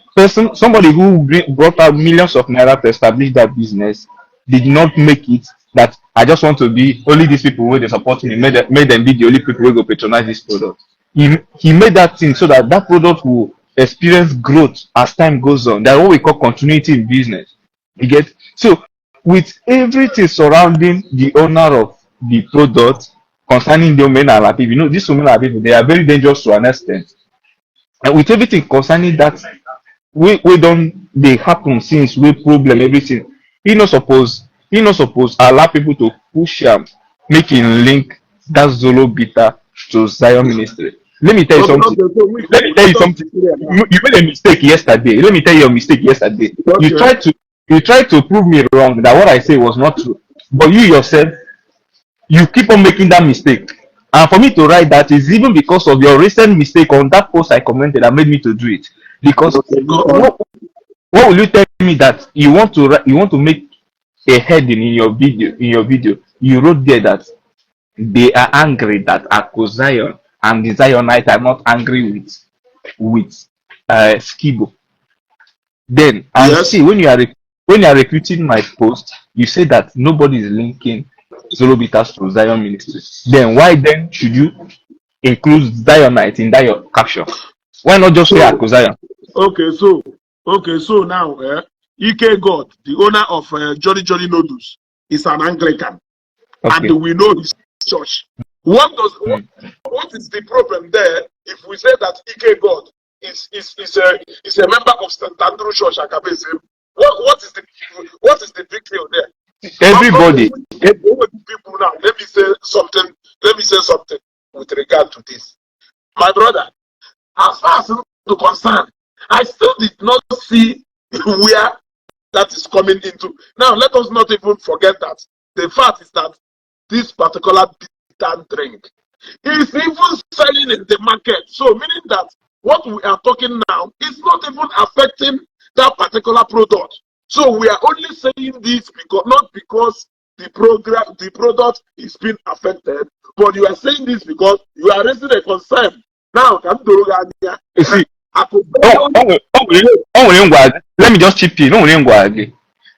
somebody who brought out millions of naira to establish that business did not make it that I just want to be only these people where they support me, made them be the only people who go patronize this product. He made that thing so that that product will experience growth as time goes on. That's what we call continuity in business. You get? So with everything surrounding the owner of the product concerning the Omenala people, these Omenala people, they are very dangerous to an extent. And with everything concerning that, we don't they happen since we problem everything. He not suppose allow people to push him, making link that Zolo bitter to Zion ministry. Let me tell you something. Let me tell you something. You made a mistake yesterday. Let me tell you your mistake yesterday. You tried to prove me wrong that what I say was not true. But you yourself, you keep on making that mistake. And for me to write that is even because of your recent mistake on that post I commented that made me to do it. Because what will you tell me that you want to make a heading in your video? You wrote there that they are angry that Akko Zion and the Zionites are not angry with Skibo. Then and
Yes.
see when you are recruiting my post, you say that nobody is linking Zolo Bitters to Zion ministry. Then why then should you include Zionite in that your caption? Why not just say Akko Zion?
Okay, so now, Ike God, the owner of Jolly Jolly Noodles, is an Anglican,
Okay.
and we know his church. What is the problem there if we say that Ike God is a member of St. Andrew Church, Akabese? What is the big deal there?
Everybody.
People now. Let me say something with regard to this, my brother. As far as I'm concerned, I still did not see where that is coming into. Now, let us not even forget that the fact is that this particular bitter drink is even selling in the market. So, meaning that what we are talking now is not even affecting that particular product. So, we are only saying this not because the product is being affected, but you are saying this because you are raising a concern. Now,
You see, let me just chip in.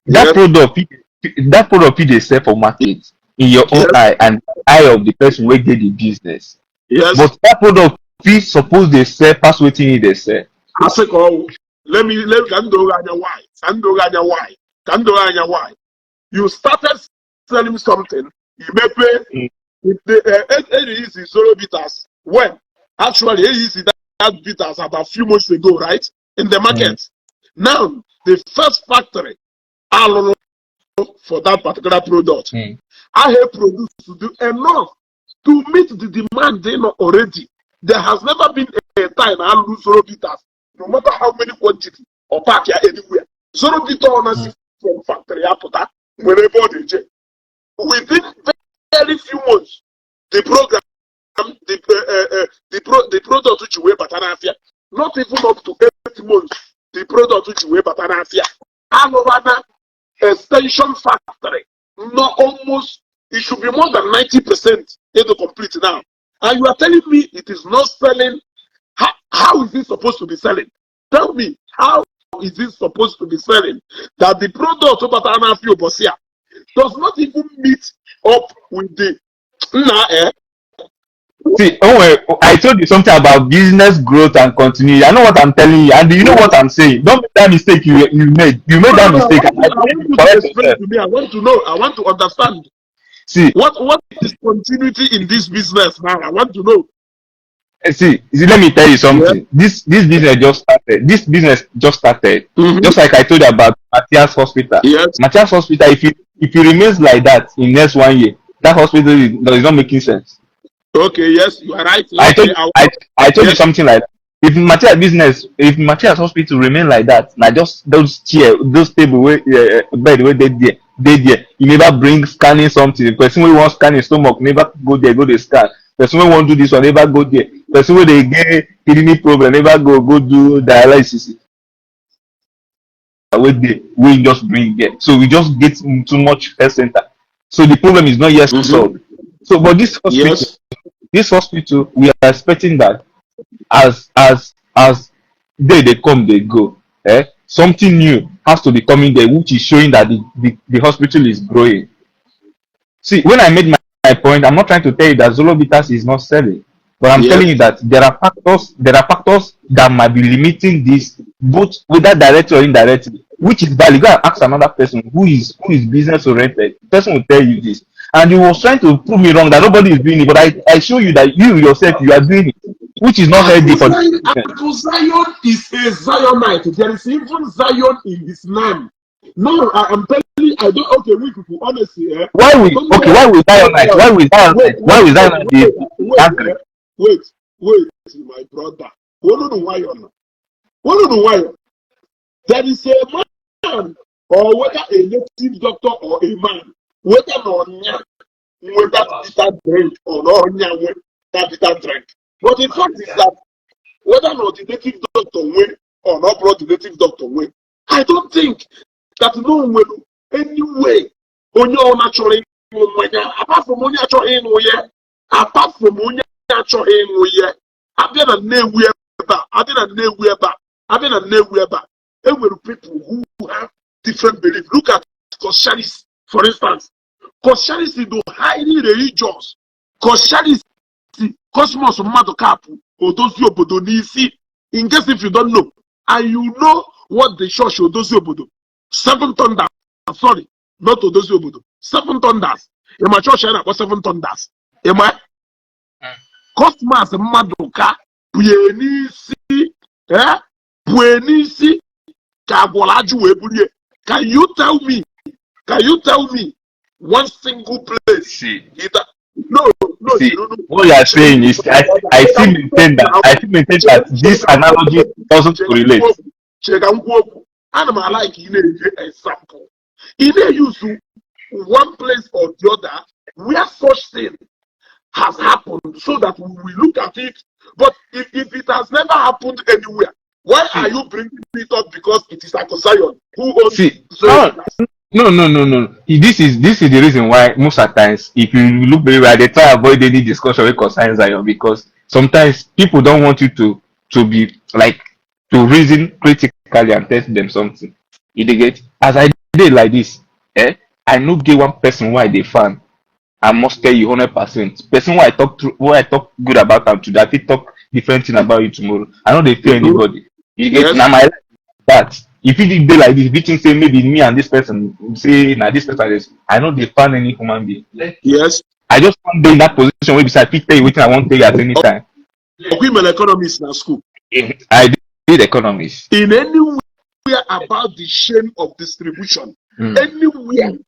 That product they sell for market in your own eye and eye of the person who get the business.
Yes.
But that product suppose they sell past waiting they sell.
Let me why. You started selling something, you may pay it is Zoro Bitters. When actually it is that bitters about a few months ago, right? In the market. Now the first factory for that particular product. I have produced to do enough to meet the demand they know already. There has never been a time I lose Zoro Bitters, no matter how many quantity or pack here anywhere. Zoro Bitters honestly from factory Apota, whenever they check. Within very few months, the program, the product which you wear Batanafia, not even up to 8 months, the product which you wear Batanafia, Alovana extension factory, not almost, it should be more than 90% in the complete now. And you are telling me it is not selling. How is it supposed to be selling? Tell me, how is it supposed to be selling that the product of Batanafia Bosia does not even meet up with the
See, I told you something about business growth and continuity. I know what I'm telling you, and you know what I'm saying. Don't make that mistake you made. You made that mistake.
I want you to explain to me. I want to know. I want to understand.
See,
what is continuity in this business now? I want to know.
see, let me tell you
Yeah.
something. This business just started. This business just started. Just like I told you about Matthias Hospital.
Yes.
Matthias Hospital, if it remains like that in next 1 year, that hospital is not making sense.
Okay. Yes, you are right.
I told
Okay.
I told you
Yes.
something like that. If Matthias Hospital remain like that, now just those chair, those table bed where they there. You never bring scanning something. The person who wants scanning stomach never go there, go to scan. Person who want do this one never go there. Person where they get kidney problem never go do dialysis. We just bring there. So we just get too much health center. So the problem is not yet solved. So but
Yes.
this hospital, we are expecting that as they come, they go. Something new has to be coming there, which is showing that the hospital is growing. See, when I made my point, I'm not trying to tell you that Zolo Bitters is not selling, but I'm
Yes.
telling you that there are factors that might be limiting this, both whether directly or indirectly, which is valid. Go and ask another person who is business oriented. The person will tell you this. And he was trying to prove me wrong that nobody is doing it, but I show you that you yourself you are doing it, which is not healthy for the business.
Zion is a Zionite. There is even Zion in his name. No, I'm telling you, I don't. Okay, we people, honestly,
Why
I
we
don't know.
okay? Why we Zionite? Why we Zionite? Why we Zionite is angry?
Wait, my brother. What do why on? What do why? There is a man, or whether a native doctor or a man, whether or not whether bitter drink or not that bitter drink. But the fact is that whether or not the native doctor win or not brought the native doctor win, I don't think that no one anyway on your natural apart from only apart from only natural I've been a nowhere I've been a nowhere and with people who have different beliefs. Look at Kosharis, for instance. Kosharis is highly religious. Kosharis Cosmos Madokapu Odozi Obodo Nisi. In case if you don't know, and you know what the church Odozi Obodo, 7 thunders. Sorry, not Odozi Obodo. 7 thunders. In my church, I got 7 thunders. Am I? Cosmos Madoka Puenisi, Puenisi, Kabwalaju Eburie. Can you tell me one single place?
See.
No.
See, what you are saying is, I still maintain that this analogy doesn't correlate.
And I like in a example. In a use one place or the other where such thing has happened, so that we will look at it. But if it has never happened anywhere, why are you bringing it up? Because it is Zion who owns Zion.
No. This is the reason why most of the times, if you look very well, they try to avoid any discussion with concerns Zion, because sometimes people don't want you to be like to reason critically and test them something. You dey get? As I did like this, I no get one person why they fan. I must tell you 100%. Person who I talk good about them today, I fit talk different thing about you tomorrow. I know they fear anybody. You get?
Yes.
Now my life is that. If you did be like this, if you think say maybe me and this person say now this person is, I know they find any human being.
Yes.
I just want be in that position where beside fit tell you what I want to tell you at any time.
Women economists in school.
I did economics.
In anywhere about the chain of distribution, anywhere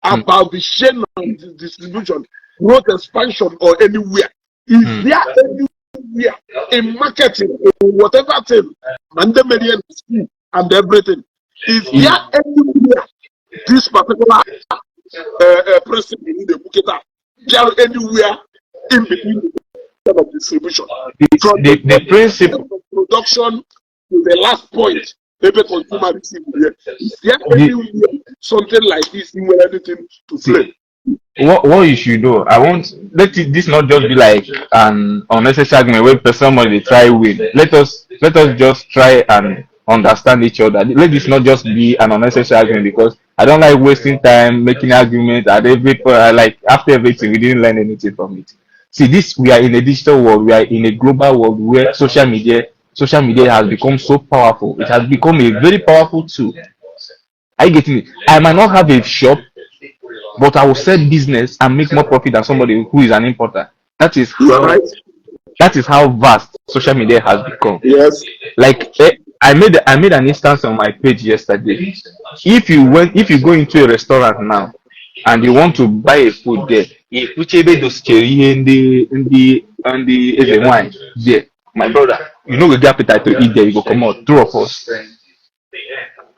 about the chain of distribution, growth expansion or anywhere, is there anywhere in marketing or whatever thing, Mandemarian school and everything, is there anywhere this particular person in the Buketa, there anywhere in between of distribution? From
the principle
of production to the last point, maybe consumer receive here. Is there anywhere something like this in where anything to play?
What you should do, I want this not just be like an unnecessary argument where somebody try win. Let us just try and understand each other. Let this not just be an unnecessary argument, because I don't like wasting time making arguments at every like after everything we didn't learn anything from it. See, we are in a digital world, we are in a global world where social media has become so powerful. It has become a very powerful tool. Are you getting it? I might not have a shop, but I will sell business and make more profit than somebody who is an importer. That is
You are
how
right.
vast social media has become.
Yes.
Like I made an instance on my page yesterday. If you go into a restaurant now and you want to buy a food there, if Uchebe those in the is a wine there, my brother, you know we get appetite to eat there, you go come out, two of us.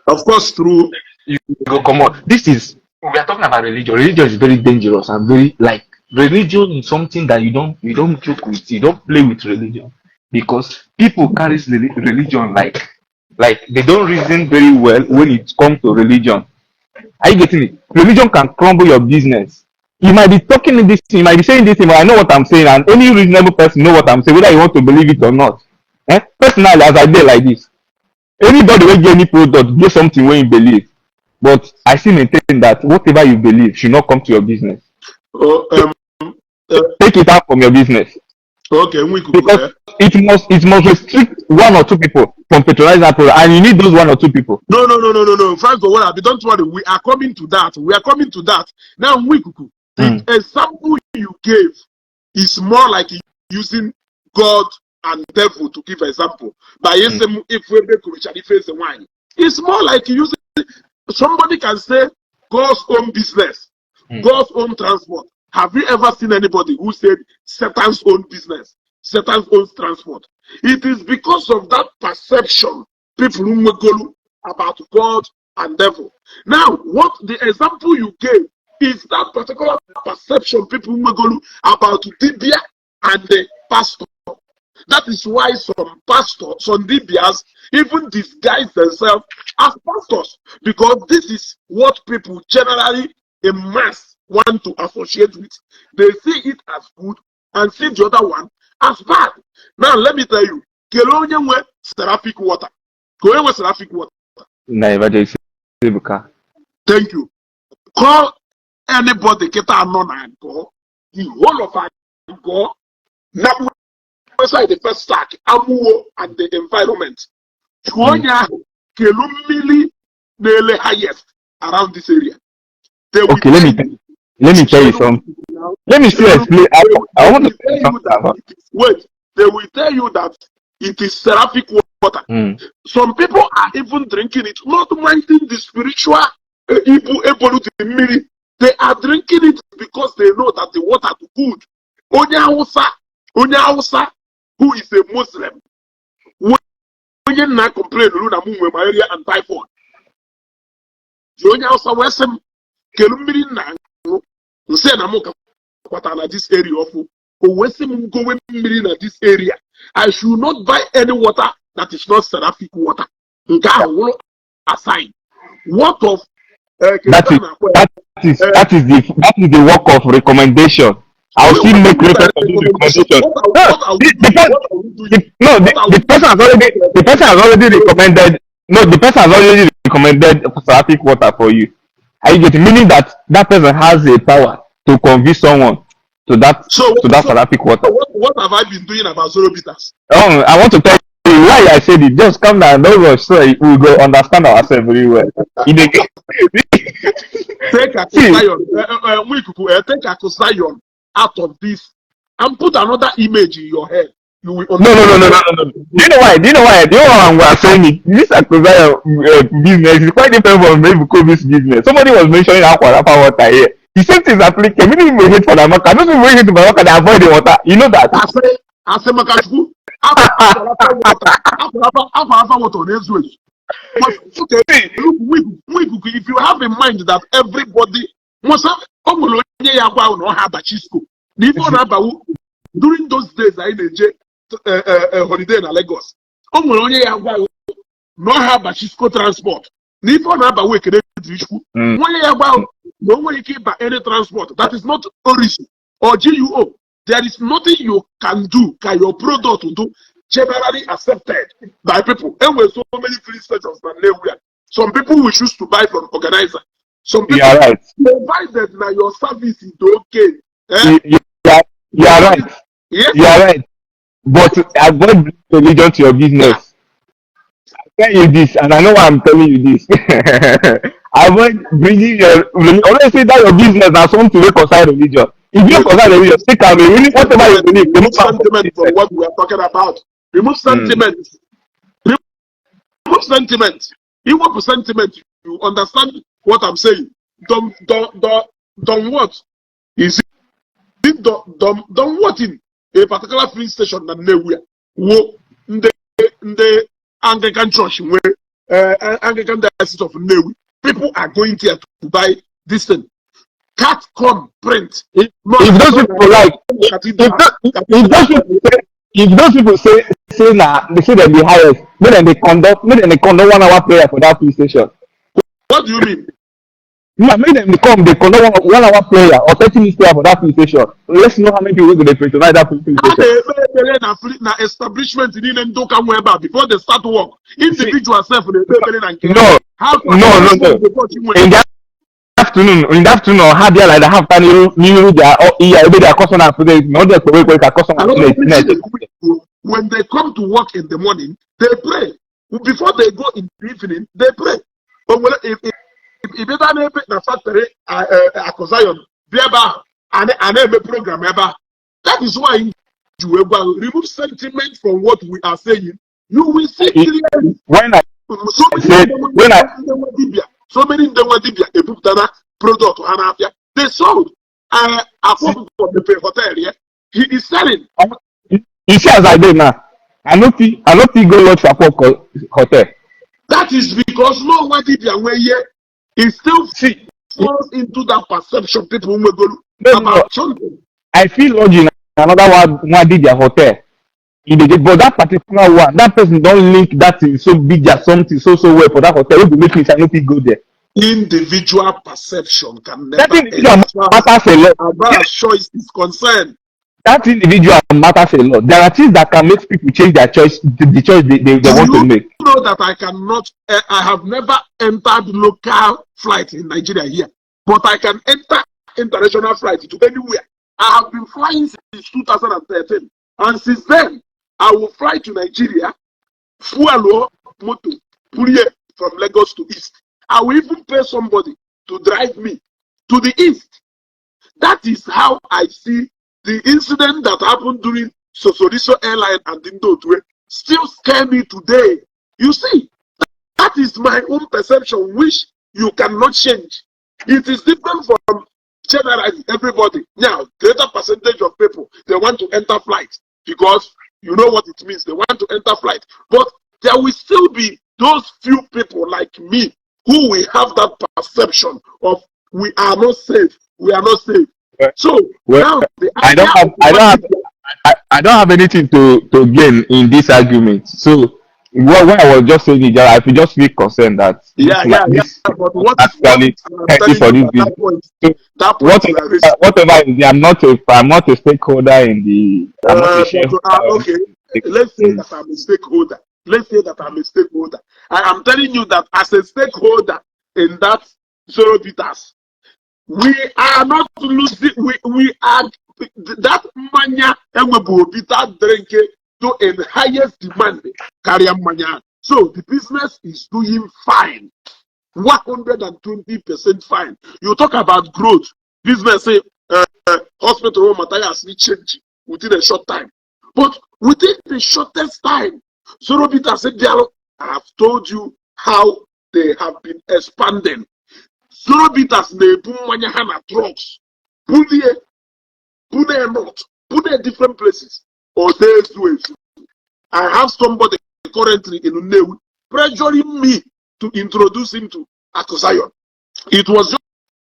Of course, through
You go come out. This is we are talking about religion. Religion is very dangerous and very like religion is something that you don't joke with, you don't play with religion because people carry religion like they don't reason very well when it comes to religion. Are you getting it? Religion can crumble your business. You might be talking in this thing, you might be saying this thing, but I know what I'm saying, and any reasonable person know what I'm saying, whether you want to believe it or not. Personally, as I did like this, anybody will get any product, do something when you believe. But I still maintain that whatever you believe should not come to your business.
oh,
Take it out from your business.
okay, we could
Because it must restrict one or two people from patronizing that product, and you need those one or two people.
no. Frank, don't worry. We are coming to that. Now, Wikuku, the example you gave is more like using God and devil to give example. If wine, it's more like using somebody can say God's own business, God's own transport. Have you ever seen anybody who said Satan's own business, Satan's own transport? It is because of that perception people who go about God and devil. Now, what the example you gave is that particular perception people who go about Dibia and the pastor. That is why some pastors, some Dibias, even disguise themselves as pastors, because this is what people generally in mass want to associate with. They see it as good and see the other one as bad. Now, let me tell you, Kelonian were seraphic water. Korean was seraphic water.
Evangelist Ebuka.
Thank you. Call anybody get a non and go. The whole of our go. Now, inside the first stack, Amuo and the environment. Konya Kelumili the highest around this area.
Okay, let me tell you something. Let me still explain. I want to tell you something about.
Wait, they will tell you that it is seraphic water. Some people are even drinking it, not minding the spiritual Igbo. They are drinking it because they know that the water is good. Onya who is a Muslim, when not complain, Luna Mumwe, malaria and typhoid. The Onya Hausa Western Kelumiri Nango, Senamoka, this area of Western going in this area. I should not buy any water that is not seraphic water. Aside, what of
that is the work of recommendation. I'll still make reference to this recommendation. The person has already recommended. No, the person has already recommended seraphic water for you. Are you getting? Meaning that person has a power to convince someone to that seraphic water.
What have I been doing about zero bitters?
I want to tell you why I said it. Just come down, no rush, so we go understand ourselves very well.
Take a Kusayon out of this and put another image in your head. You will
No. Do you know why? Do you know why we are saying it? This Akusayo business is quite different from Ebuka's business. Somebody was mentioning Aquarapa water here. The same thing is applicable. Many people hate for the market. Those people hate the market, they avoid the water. You know that.
I say Makasku. Aquarapa water next week. Okay, if you have in mind that everybody must have during those days I holiday in Lagos. No have a transport. No one keep by any transport. That is not Orisi or GUO. There is nothing you can do, can your product to do generally accepted by people. And with so many free stations than nowhere. Some people will choose to buy from organizer. Some people provided now your service is okay.
You are right.
Yes.
You are right. But avoid religion to your business. I tell you this, and I know why I'm telling you this. avoid bringing your always say that your business na something wey concern religion. If you concern religion, take am really whatever you believe.
Remove sentiment from what we are talking about. Remove sentiment. Remove sentiment. You want sentiment. You understand what I'm saying? Don't what? Is it don't what in a particular filling station that nowhere? Wo the Anglican church where Anglican diocese of Newi. People are going there to buy this thing. Cat come print.
If those people like, if those people say now they say they're the highest, then they conduct 1 hour prayer for that police station.
What do you mean?
Make them they conduct 1 hour prayer or 30 minutes prayer for that police station. Let's know how many people they patronize that police station.
Na establishment in Ndoka Weba before they start work. Individual self
No. In the afternoon, how they like have time their customer for the
when they come to work in the morning, they pray. Before they go in the evening, they pray. But if you don't have a factory, Zion, and a program, that is why you remove sentiment from what we are saying. You will see clearly. So many Dibia, a Butana product, they sold. A from the hotel here. He is selling.
You see, as I did now, I not go watch for hotel.
That is because no one did their way here. It still falls into that perception people will go about something.
I feel lodging another one did their hotel. But that particular one, that person don't link that thing so big as something so well for that hotel. We make it, I know people go there.
Individual perception can never.
That individual matters a lot.
As choice is concerned.
That individual matters a lot. There are things that can make people change their choice, the choice they want to make.
You know that I cannot. I have never entered local flight in Nigeria here, but I can enter international flight to anywhere. I have been flying since 2013, and since then I will fly to Nigeria, Fualo, Moto, Purie from Lagos to East. I will even pay somebody to drive me to the East. That is how I see the incident that happened during Sosoriso Airline and Dindotwe still scare me today. You see, that is my own perception, which you cannot change. It is different from generally everybody. Now, greater percentage of people, they want to enter flight because you know what it means. They want to enter flight. But there will still be those few people like me who will have that perception of we are not safe. We are not safe. So now
I don't have anything to gain in this argument. So when I was just saying it, I feel just feel concerned that
But what
actually for this business. So whatever it is, I'm not a stakeholder in the. I'm not a shareholder.
Okay, let's say that I'm a stakeholder. Let's say that I'm a stakeholder. I am telling you that as a stakeholder in that Zoro Peters, we are not losing. We are that mania and we will be that drinking to in highest demand. Carry mania. So the business is doing fine, 120% fine. You talk about growth. Business say hospital room materials need change within a short time, but within the shortest time, Zoro Peters said, I have told you how they have been expanding. Zoro Peters ne Pumanya Hana trucks, Pune North, Pune different places, or days ways. I have somebody currently in Unewi pressuring me to introduce him to Akosayon. It was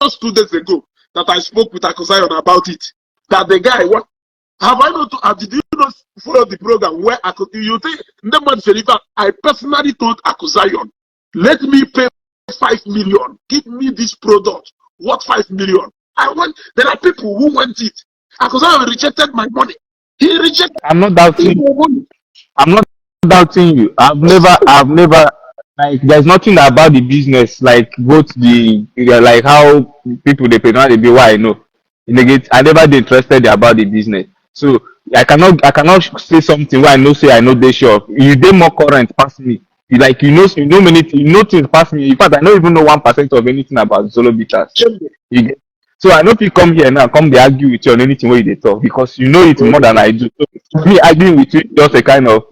just 2 days ago that I spoke with Akosayon about it. That the guy, what have I not? Did you not follow the program where you think I personally told Akosayon, let me pay 5 million. Give me this product. What 5 million? There are people who want it. Akosayon rejected my money. He rejected.
I'm not doubting you. I'm not doubting you. I've never like there's nothing about the business like both like how people they pay now they be why I know. I never been interested about the business. So I cannot say something where I know they sure. You they more current past me. Like you know things past me. In fact, I don't even know 1% of anything about Zolo bitters. You get? So I know if you come here now, come they argue with you on anything where they talk because you know it more than I do. So me arguing with you is just a kind of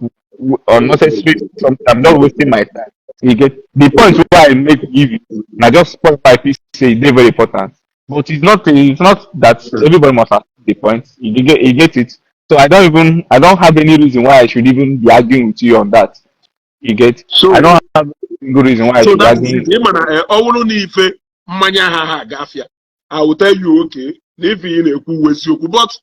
unnecessary something. I'm not wasting my time. You get the point where I make give you. Now just point five piece say they're very important. But it's not that everybody must have the point. You get it. So I don't have any reason why I should even be arguing with you on that. You get? I
So
don't have a single reason why I
so
should be
that is
arguing.
it. Ọwụrụ n'ife mmanya ha gafia. I will tell you okay. If you in but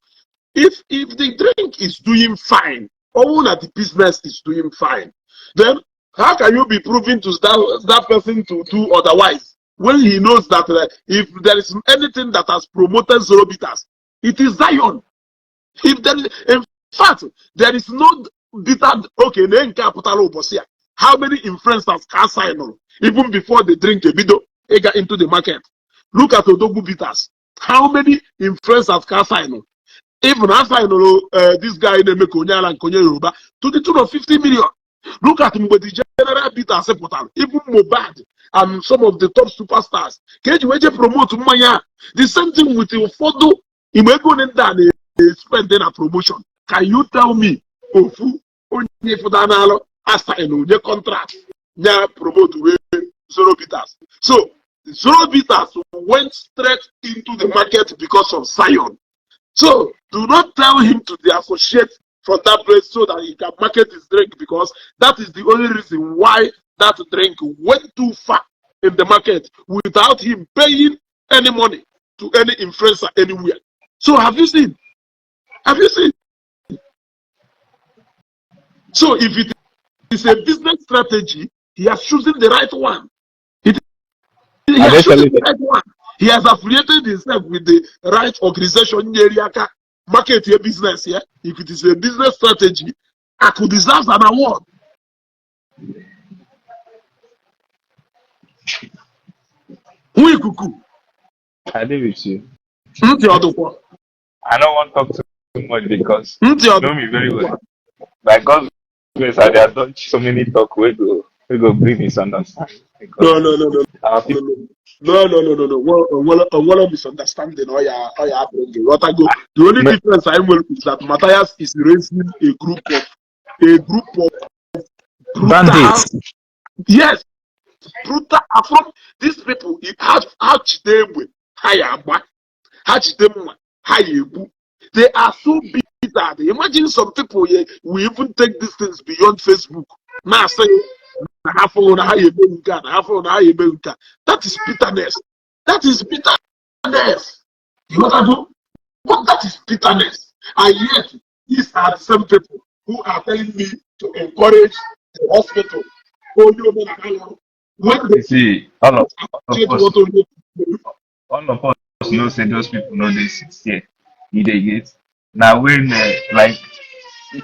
if the drink is doing fine, or that the business is doing fine, then how can you be proving to that person to do otherwise when he knows that if there is anything that has promoted Zoro bitters, it is Zion. If there is, in fact, there is no bitter. Okay, then capital Obosia. How many influencers can sign on even before they drink a bido ega into the market? Look at Odogu bitters. How many influencers can sign on? Even as I know this guy in Onyala and Konye Yoruba to the tune of 50 million. Look at him with the general bitters portal. Even Mobad and some of the top superstars. Can you promote Maya? The same thing with your photo. Spending a promotion. Can you tell me Ofu onye for Danalo as I know the contract now promote with Zoro bitters? So Zoro bitters went straight into the market because of Zion. So do not tell him to associate from that place so that he can market his drink because that is the only reason why that drink went too far in the market without him paying any money to any influencer anywhere. So have you seen? Have you seen? So if it is a business strategy, he has chosen the right one. He has chosen the right one. He has affiliated himself with the right organization, market your business here. If it is a business strategy, I could deserve an award. Who Kuku?
I agree with you.
I
don't want to talk too much because you know me very well. By God's grace, I have done so many talk we go bring misunderstanding.
No. Well, misunderstanding. The only difference I will is that Matthias is raising a group of
bandits.
Yes, brutal. From these people, it has them with higher they are so bitter. Imagine some people here we even take these things beyond Facebook. Now say that is bitterness. That is bitterness. You know what I do? But that is bitterness. And yet these are the same people who are telling me to encourage the hospital. When they
see all of us know say those people know they sit here. They get now when like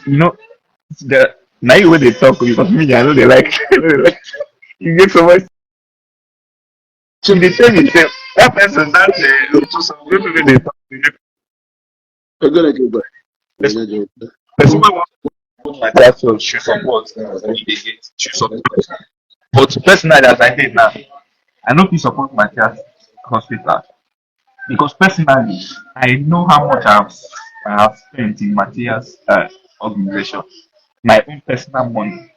you know the now you when they talk because me I know they like, you get so much. So they tell me that person that to some people when they talk person my that's what shoe support they get shoe support. But personally as I did now, I know people support my class hospital because personally I know how much I have spent in Matthias organization, my own personal money.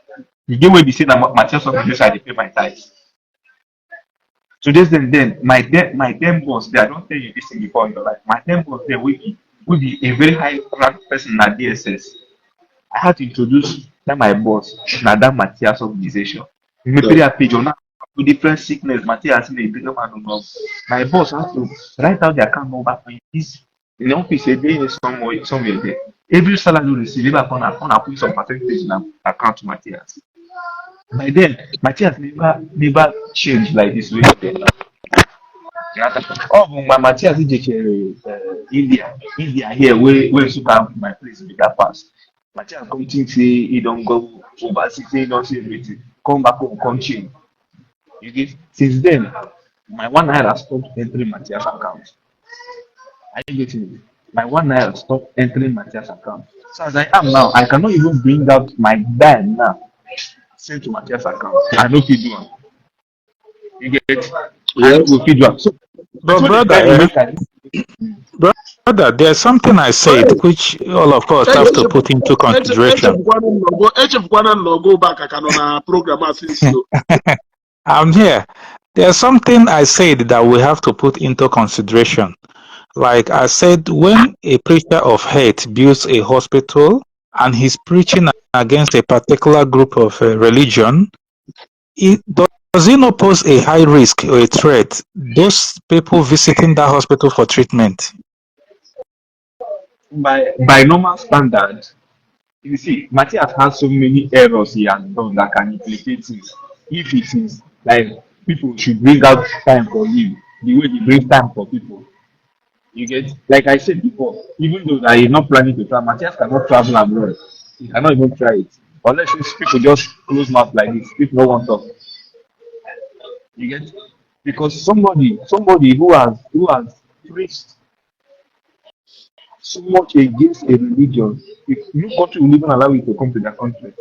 The game where be say that Matthias organization I dey pay my tithes. So this then my dem boss there, I don't tell you this thing before in your life. My dem boss there will be a very high rank person at DSS. I had to introduce that my boss now that Matthias organization. You may pay their page on to different sickness, Matthias in a bigger man know. My boss has to write out the account number for his in the office a day somewhere there. Every salary you receive, back on a put some percentage in account to Matthias. By then, Matthias never changed like this way. Oh, my Matthias is India here where super my place with that pass. Matthias come think say he don't go overseas, say he don't see everything. Come back home, come change. You get since then, my 1 naira stopped entering Matthias account. Are you getting it? My 1 naira stopped entering Matthias account. So as I am now, I cannot even bring out my dime now. send to Matthias account. I no fit do am. You get? I no
Yes.
go fit do am. So
But
when they
brother,
tell me make I
brother, there's something I said
Hey,
which all of us
hey,
have to put into consideration.
echefukwana go back aka nọ na program a since o.
I'm here. There's something I said that we have to put into consideration. Like I said, when a preacher of hate builds a hospital and he's preaching against a particular group of religion, it, does it not pose a high risk or a threat? Those people visiting that hospital for treatment.
by normal standard, you see, Matthias has so many errors he has done that can implicate it. If it is like people should bring out time for him, the way he brings time for people. You get, like I said before, even though that he's not planning to travel, Matthias cannot travel abroad. He cannot even try it. Unless these people just close mouth like this, people no want to talk. You get, because somebody who has preached so much against a religion, if no country will even allow you to come to their country.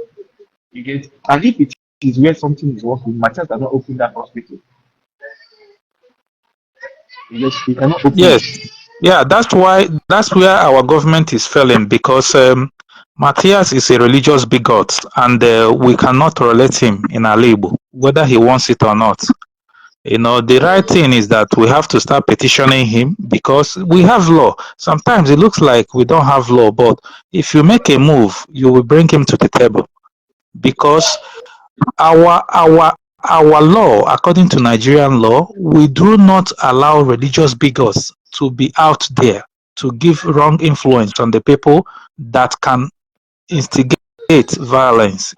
You get, and if it is where something is working, Matthias cannot open that hospital. You get, he cannot open
Yes,
it.
yeah, that's where our government is failing because Matthias is a religious bigot and we cannot tolerate him in our label, whether he wants it or not. You know, the right thing is that we have to start petitioning him because we have law. Sometimes it looks like we don't have law, but if you make a move, you will bring him to the table because our our our law, according to Nigerian law, we do not allow religious bigots to be out there to give wrong influence on the people that can instigate violence.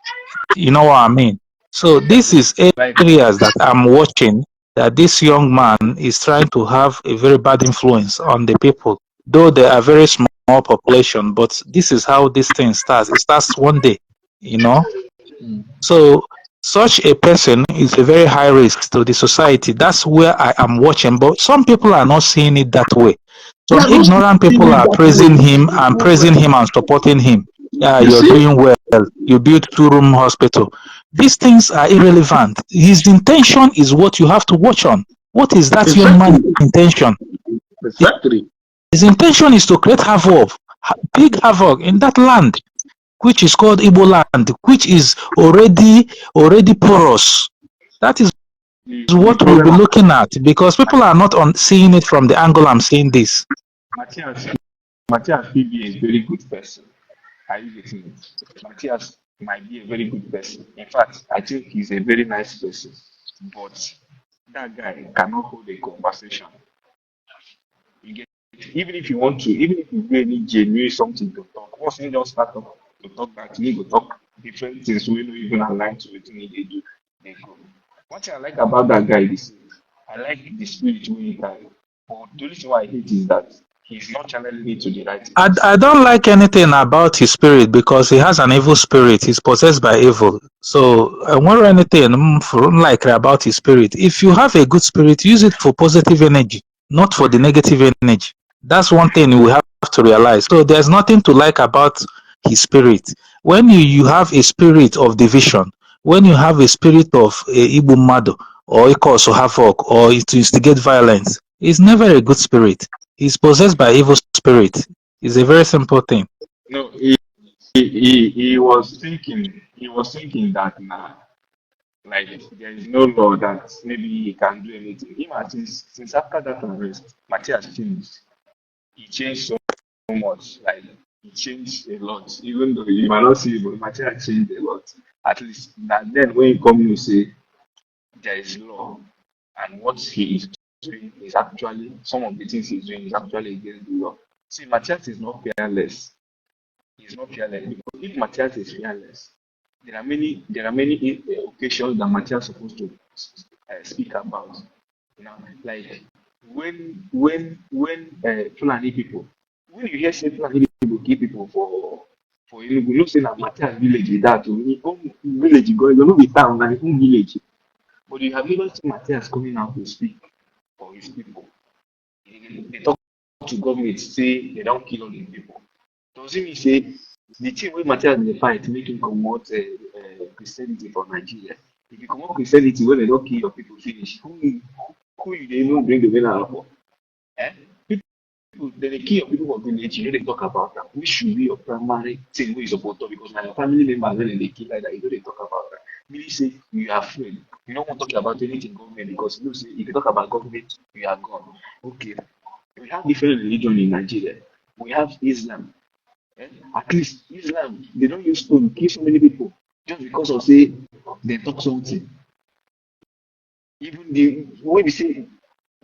You know what I mean? So this is
Like,
areas that I'm watching that this young man is trying to have a very bad influence on the people. Though they are very small population, but this is how this thing starts. It starts one day, you know. So such a person is a very high risk to the society. That's where I am watching. But some people are not seeing it that way.
They
Some
are not
ignorant
seeing
people
it
are
that way.
praising him and supporting him. Yeah,
You
you're
see?
doing well. You built two-room hospital. These things are irrelevant. His intention is what you have to watch on. What is that young man's
Exactly.
intention?
Exactly.
His intention is to create havoc, big havoc in that land, which is called Igbo Land, which is already porous. That is
the
what we'll be
problem,
looking at because people are not on seeing it from the angle I'm seeing this.
Matthias, Matthias will be a very good person. Are you getting it? Matthias might be a very good person. In fact, I think he's a very nice person. But that guy cannot hold a conversation. You get, even if you want to, even if you really genuine something to talk, once you just start to talk that you go talk different things we don't even align to what they do, they go. One thing I like about that guy is I like the spirit we carry. But the only thing why I hate is that he's not channeling it to the right place.
I don't like anything about his spirit because he has an evil spirit. He's possessed by evil. So I wonder anything like about his spirit. If you have a good spirit, use it for positive energy, not for the negative energy. That's one thing we have to realize. So there's nothing to like about his spirit. When you have a spirit of division, when you have a spirit of Igbo mado or cause havoc or to instigate violence, it's never a good spirit. He's possessed by evil spirit. It's a very simple thing.
No, he was thinking that like there is no law that maybe he can do anything. Him since after that arrest, Matthias changed. He changed so much. Like he changed a lot. Even though you might not see it, but Matthias changed a lot. At least that then when you come you say there is law and what he is doing is actually some of the things he's doing is actually against the law. See, Matthias is not fearless. He's not fearless because if Matthias is fearless, there are many occasions that Matthias is supposed to speak about. You know, like when Fulani people, when you hear say Fulani people kill people for Enugu, you know say na Matthias village is that o, him own village go, you know the town na his own village. But you have never seen Matthias coming out to speak for his people. They talk to government say they don't kill all the people. Does it mean say The thing wey Matthias dey fight make him comot Christianity for Nigeria. If you comot Christianity when they don kill your people finish, who you dey even bring the Omenala for? Eh? People dey kill your people for village, you no dey talk about that. Which should be your primary thing wey you suppose talk because na your family members wey dem dey kill like that, you no dey talk about that. Meaning say you are afraid. You no wan talk about anything government because you know say if you talk about government, you are gone. Okay. We have different religion in Nigeria. We have Islam. Eh? At least Islam, they don't use stone kill so many people just because of say they talk something. Even the way we say,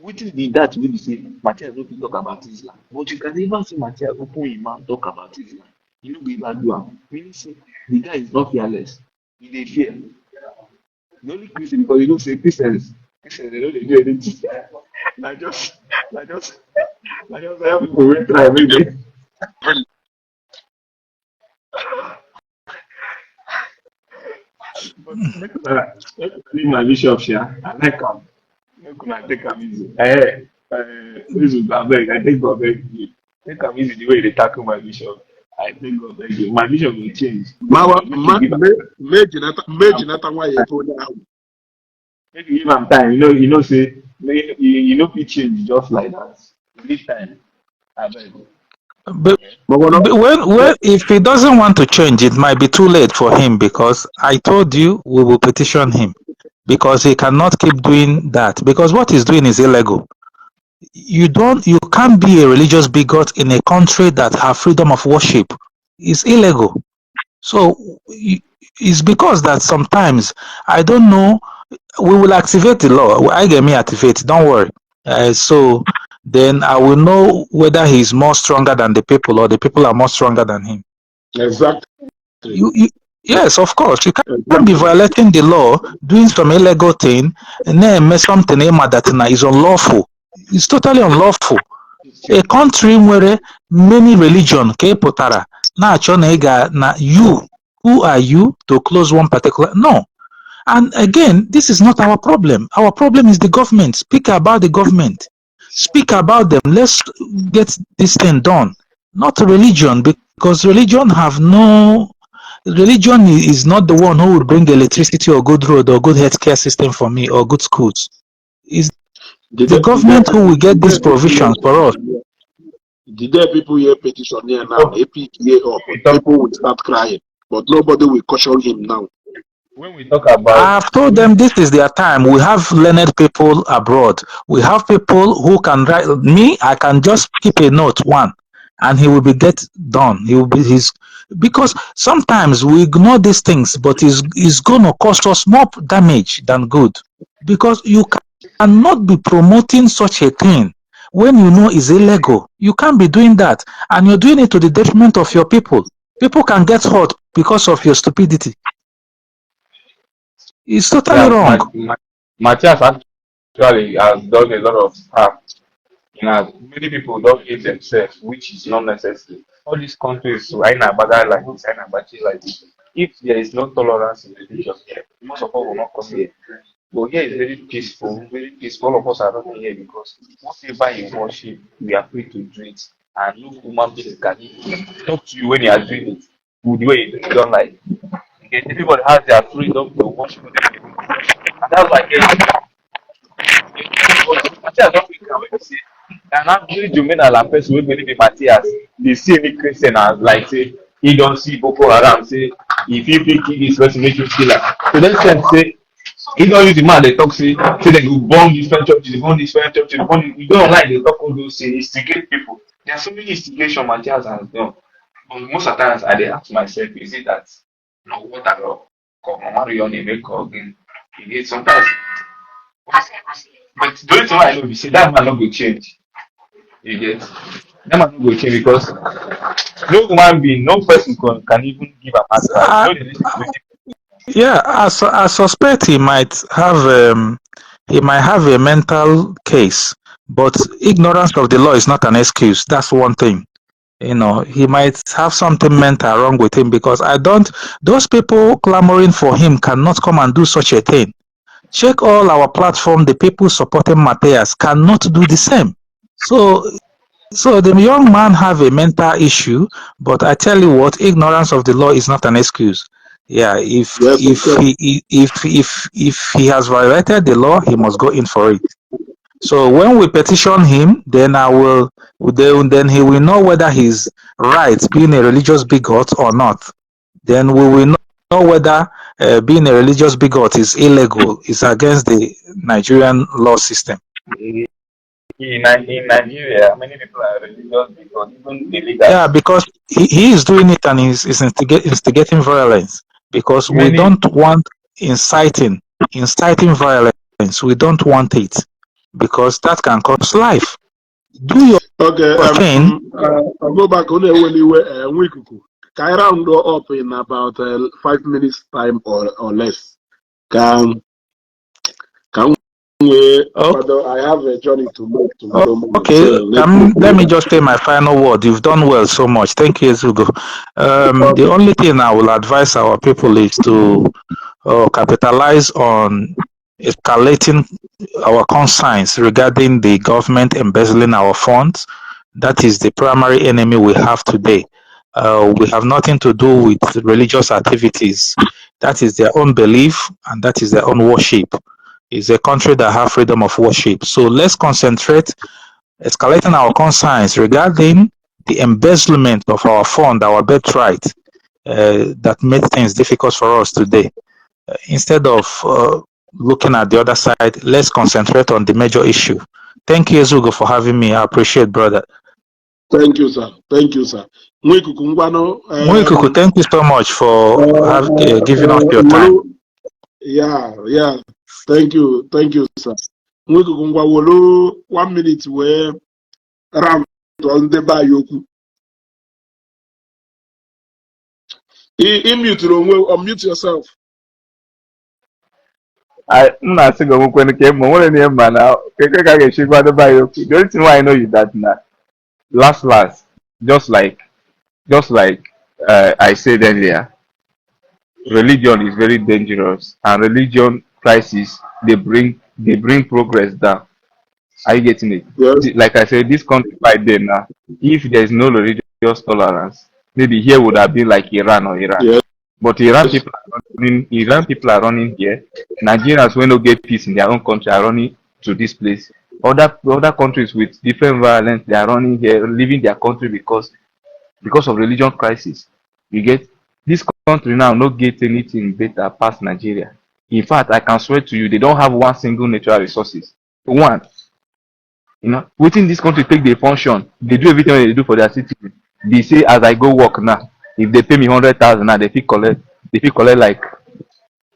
wetin be that wey be say Matthias no fit talk about Islam, but you can never see Matthias open him mouth talk about Islam. You no go ever do am. Meaning say the guy is not fearless. He dey fear. The only Christian because you know say Christians they no dey do anything. na just na just na just help people wey try make dey. But make una leave my bishop sha. I like am. Make una take am easy. This is abeg. I take God beg you. Take am easy the way you dey tackle my bishop. I take God beg you. My bishop will change.
Jinata why you told that.
Make you give am time. You know say you no fit change just like that. You need time. Abeg.
But, but when if he doesn't want to change, it might be too late for him because I told you we will petition him because he cannot keep doing that because what he's doing is illegal. You can't be a religious bigot in a country that have freedom of worship. It's illegal. So it's because that sometimes I don't know. We will activate the law. I get me activate. Don't worry. So then I will know whether he's more stronger than the people or the people are more stronger than him.
Exactly.
Yes, of course. You can't be
Exactly.
violating the law, doing some illegal thing, and then make something that is unlawful. It's totally unlawful. A country where many religion pụtara na-achọ na ị ga na you, who are you to close one particular no. And again, this is not our problem. Our problem is the government. Speak about the government. Speak about them. Let's get this thing done. Not religion, because religion is not the one who will bring electricity or good road or good healthcare system for me or good schools. It's the government who will get these provisions for us.
The day people hear petition here now, APK up, people will start crying, but nobody will caution him now.
When we talk about,
I've told them this is their time. We have learned people abroad. We have people who can write. Me, I can just keep a note one, and he will be get done. He will be because sometimes we ignore these things, but it's gonna cost us more damage than good. Because you cannot be promoting such a thing when you know it's illegal. You can't be doing that, and you're doing it to the detriment of your people. People can get hurt because of your stupidity. It's totally wrong.
Matthias actually has done a lot of stuff. Many people don't hate themselves, which is not necessary. All these countries, Aina Baga like this, Aina Bachi like this. If there is no tolerance in religion, most of us will not come here. But here is very peaceful, very peaceful. All of us are not here because whatever you worship, we are free to do it. And no human being can talk to you when you are doing it with the way you don't like. Okay, everybody has their freedom to worship. And that's why Matthias don't think when you say an average Omenala person wey believe in Matthias dey see any Christian as like say he don see Boko Haram say if he fit kill this person make him kill am. To the extent say he don use the man dey talk say dem go burn different churches, burn different churches, you go online dey talk all those say instigate people. There are so many instigation Matthias has done. But most of the times I dey ask myself, is it that no what I go come Mama Rion make again? Sometimes but the only thing I know be say that man no go change. You get that man no go change because no human being, no person can even give a advice.
Yeah, I suspect he might have a mental case, but ignorance of the law is not an excuse. That's one thing. He might have something mental wrong with him because those people clamoring for him cannot come and do such a thing. Check all our platform, the people supporting Matthias cannot do the same. So So the young man have a mental issue, but I tell you what, ignorance of the law is not an excuse. Yeah,
Yes, of course.
if he has violated the law, he must go in for it. So when we petition him, then then he will know whether he's right being a religious bigot or not. Then we will know whether being a religious bigot is illegal, is against the Nigerian law system.
In Nigeria, many people are religious because even the
Yeah,
leaders,
because he is doing it and is instigating violence because we
many
don't want inciting violence. We don't want it because that can cost life. Do your
Okay,
thing.
I'll go back on the week. Can I round up in about 5 minutes time or less? Can we,
Oh,
Father, I have a journey to make tomorrow morning, so
okay, let me
let
just say my final word. You've done well so much. Thank you, Ezugo. The
okay.
only thing I will advise our people is to capitalize on escalating our concerns regarding the government embezzling our funds. That is the primary enemy we have today. We have nothing to do with religious activities. That is their own belief and that is their own worship. It's a country that have freedom of worship. So let's concentrate escalating our concerns regarding the embezzlement of our fund, our birthright, that made things difficult for us today. Instead of looking at the other side, let's concentrate on the major issue. Thank you, Ezugo, for having me. I appreciate, brother.
Thank you, sir. Thank you, sir. Nwekuku Ngwano,
Mwikuku, thank you so much for giving us your time.
yeah. Thank you, sir. Nwekuku Ngwawolo, 1 minute where round on the bayoku. Unmute yourself.
I'm not saying I'm going to get more than him, man. The only thing why I know is that now, last, just like I said earlier, religion is very dangerous, and religion crisis they bring progress down. Are you getting it?
Yes,
Like I said, this country by then now, if there is no religious tolerance, maybe here would have been like Iran or Iraq.
yes.
But Iran people are running here. Nigerians when don't get peace in their own country are running to this place. Other countries with different violence they are running here, leaving their country because of religion crisis. You get this country now not get anything better past Nigeria. In fact, I can swear to you, they don't have one single natural resources. One, within this country take the function, they do everything they do for their citizens. They say as I go work now, if they pay me 100,000 now, they fit collect like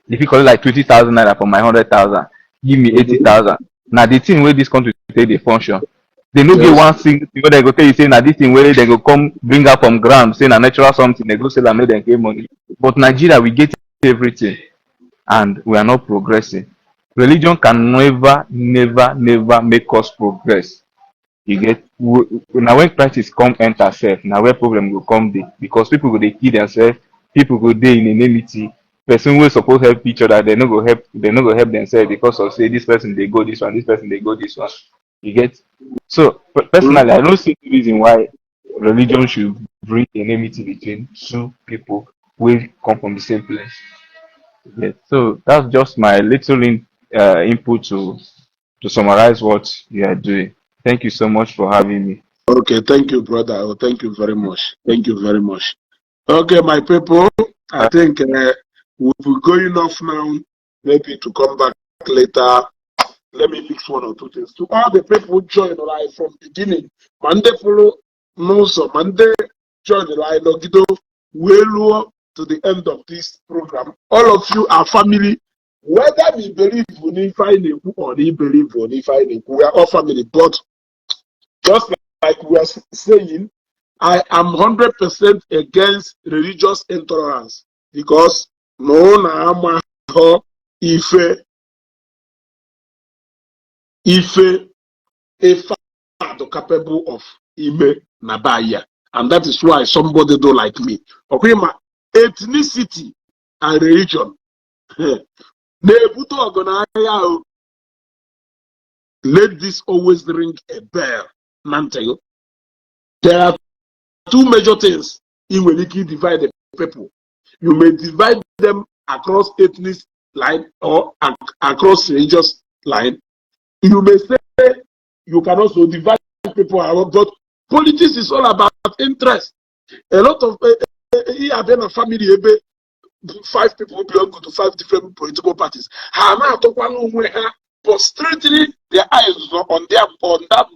20,000 naira for my 100,000. Give me
Mhm.
80,000. Now the thing where this country take the function, they no get
Yes.
one single thing where they go tell you say now this thing where they go come bring out from ground, say na natural something, they go sell and make them get money. But Nigeria we get everything and we are not progressing. Religion can never make us progress. You get now when crisis come enter self, now where problem will come dey because people go dey kill themselves, people go dey in enmity. Person wey suppose help each other, they no go help themselves because of say this person dey go this one, this person dey go this one. You get so
Mm.
personally, I don't see the reason why religion should bring enmity between two people wey come from the same place. Yes, so that's just my little input to summarize what you are doing. Thank you so much for having me.
Okay, thank you, brother. Oh, thank you very much. Thank you very much. Okay, my people, I think we'll be going off now, maybe to come back later. Let me fix one or two things. To all the people who joined live from beginning, Monday follow, no, so Monday join the line, Logido, well to the end of this program. All of you are family. Whether we believe in Ifeanyiku or we believe in Ifeanyiku, we are all family. But just like we are saying, I am 100% against religious intolerance because no na amaho ife a father capable of ime nabaya, and that is why somebody don't like me. Okay, my ethnicity and religion. Let this always ring a bell. Nantego. There are two major things in when you divide the people. You may divide them across ethnic line or across religious line. You may say you can also divide people around, but politics is all about interest. A lot of a family, 5 people belong to 5 different political parties. But straightly their eyes on that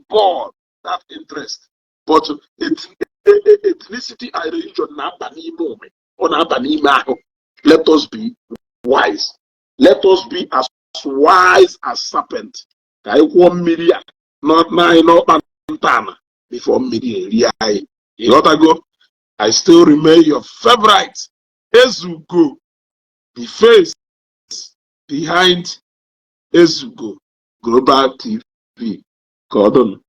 ball, that interest. But ethnicity and religion let us be wise. Let us be as wise as serpent. Not before media. You know what I go? I still remain your favorite. Ezugo, the face behind Ezugo Global TV. Gordon.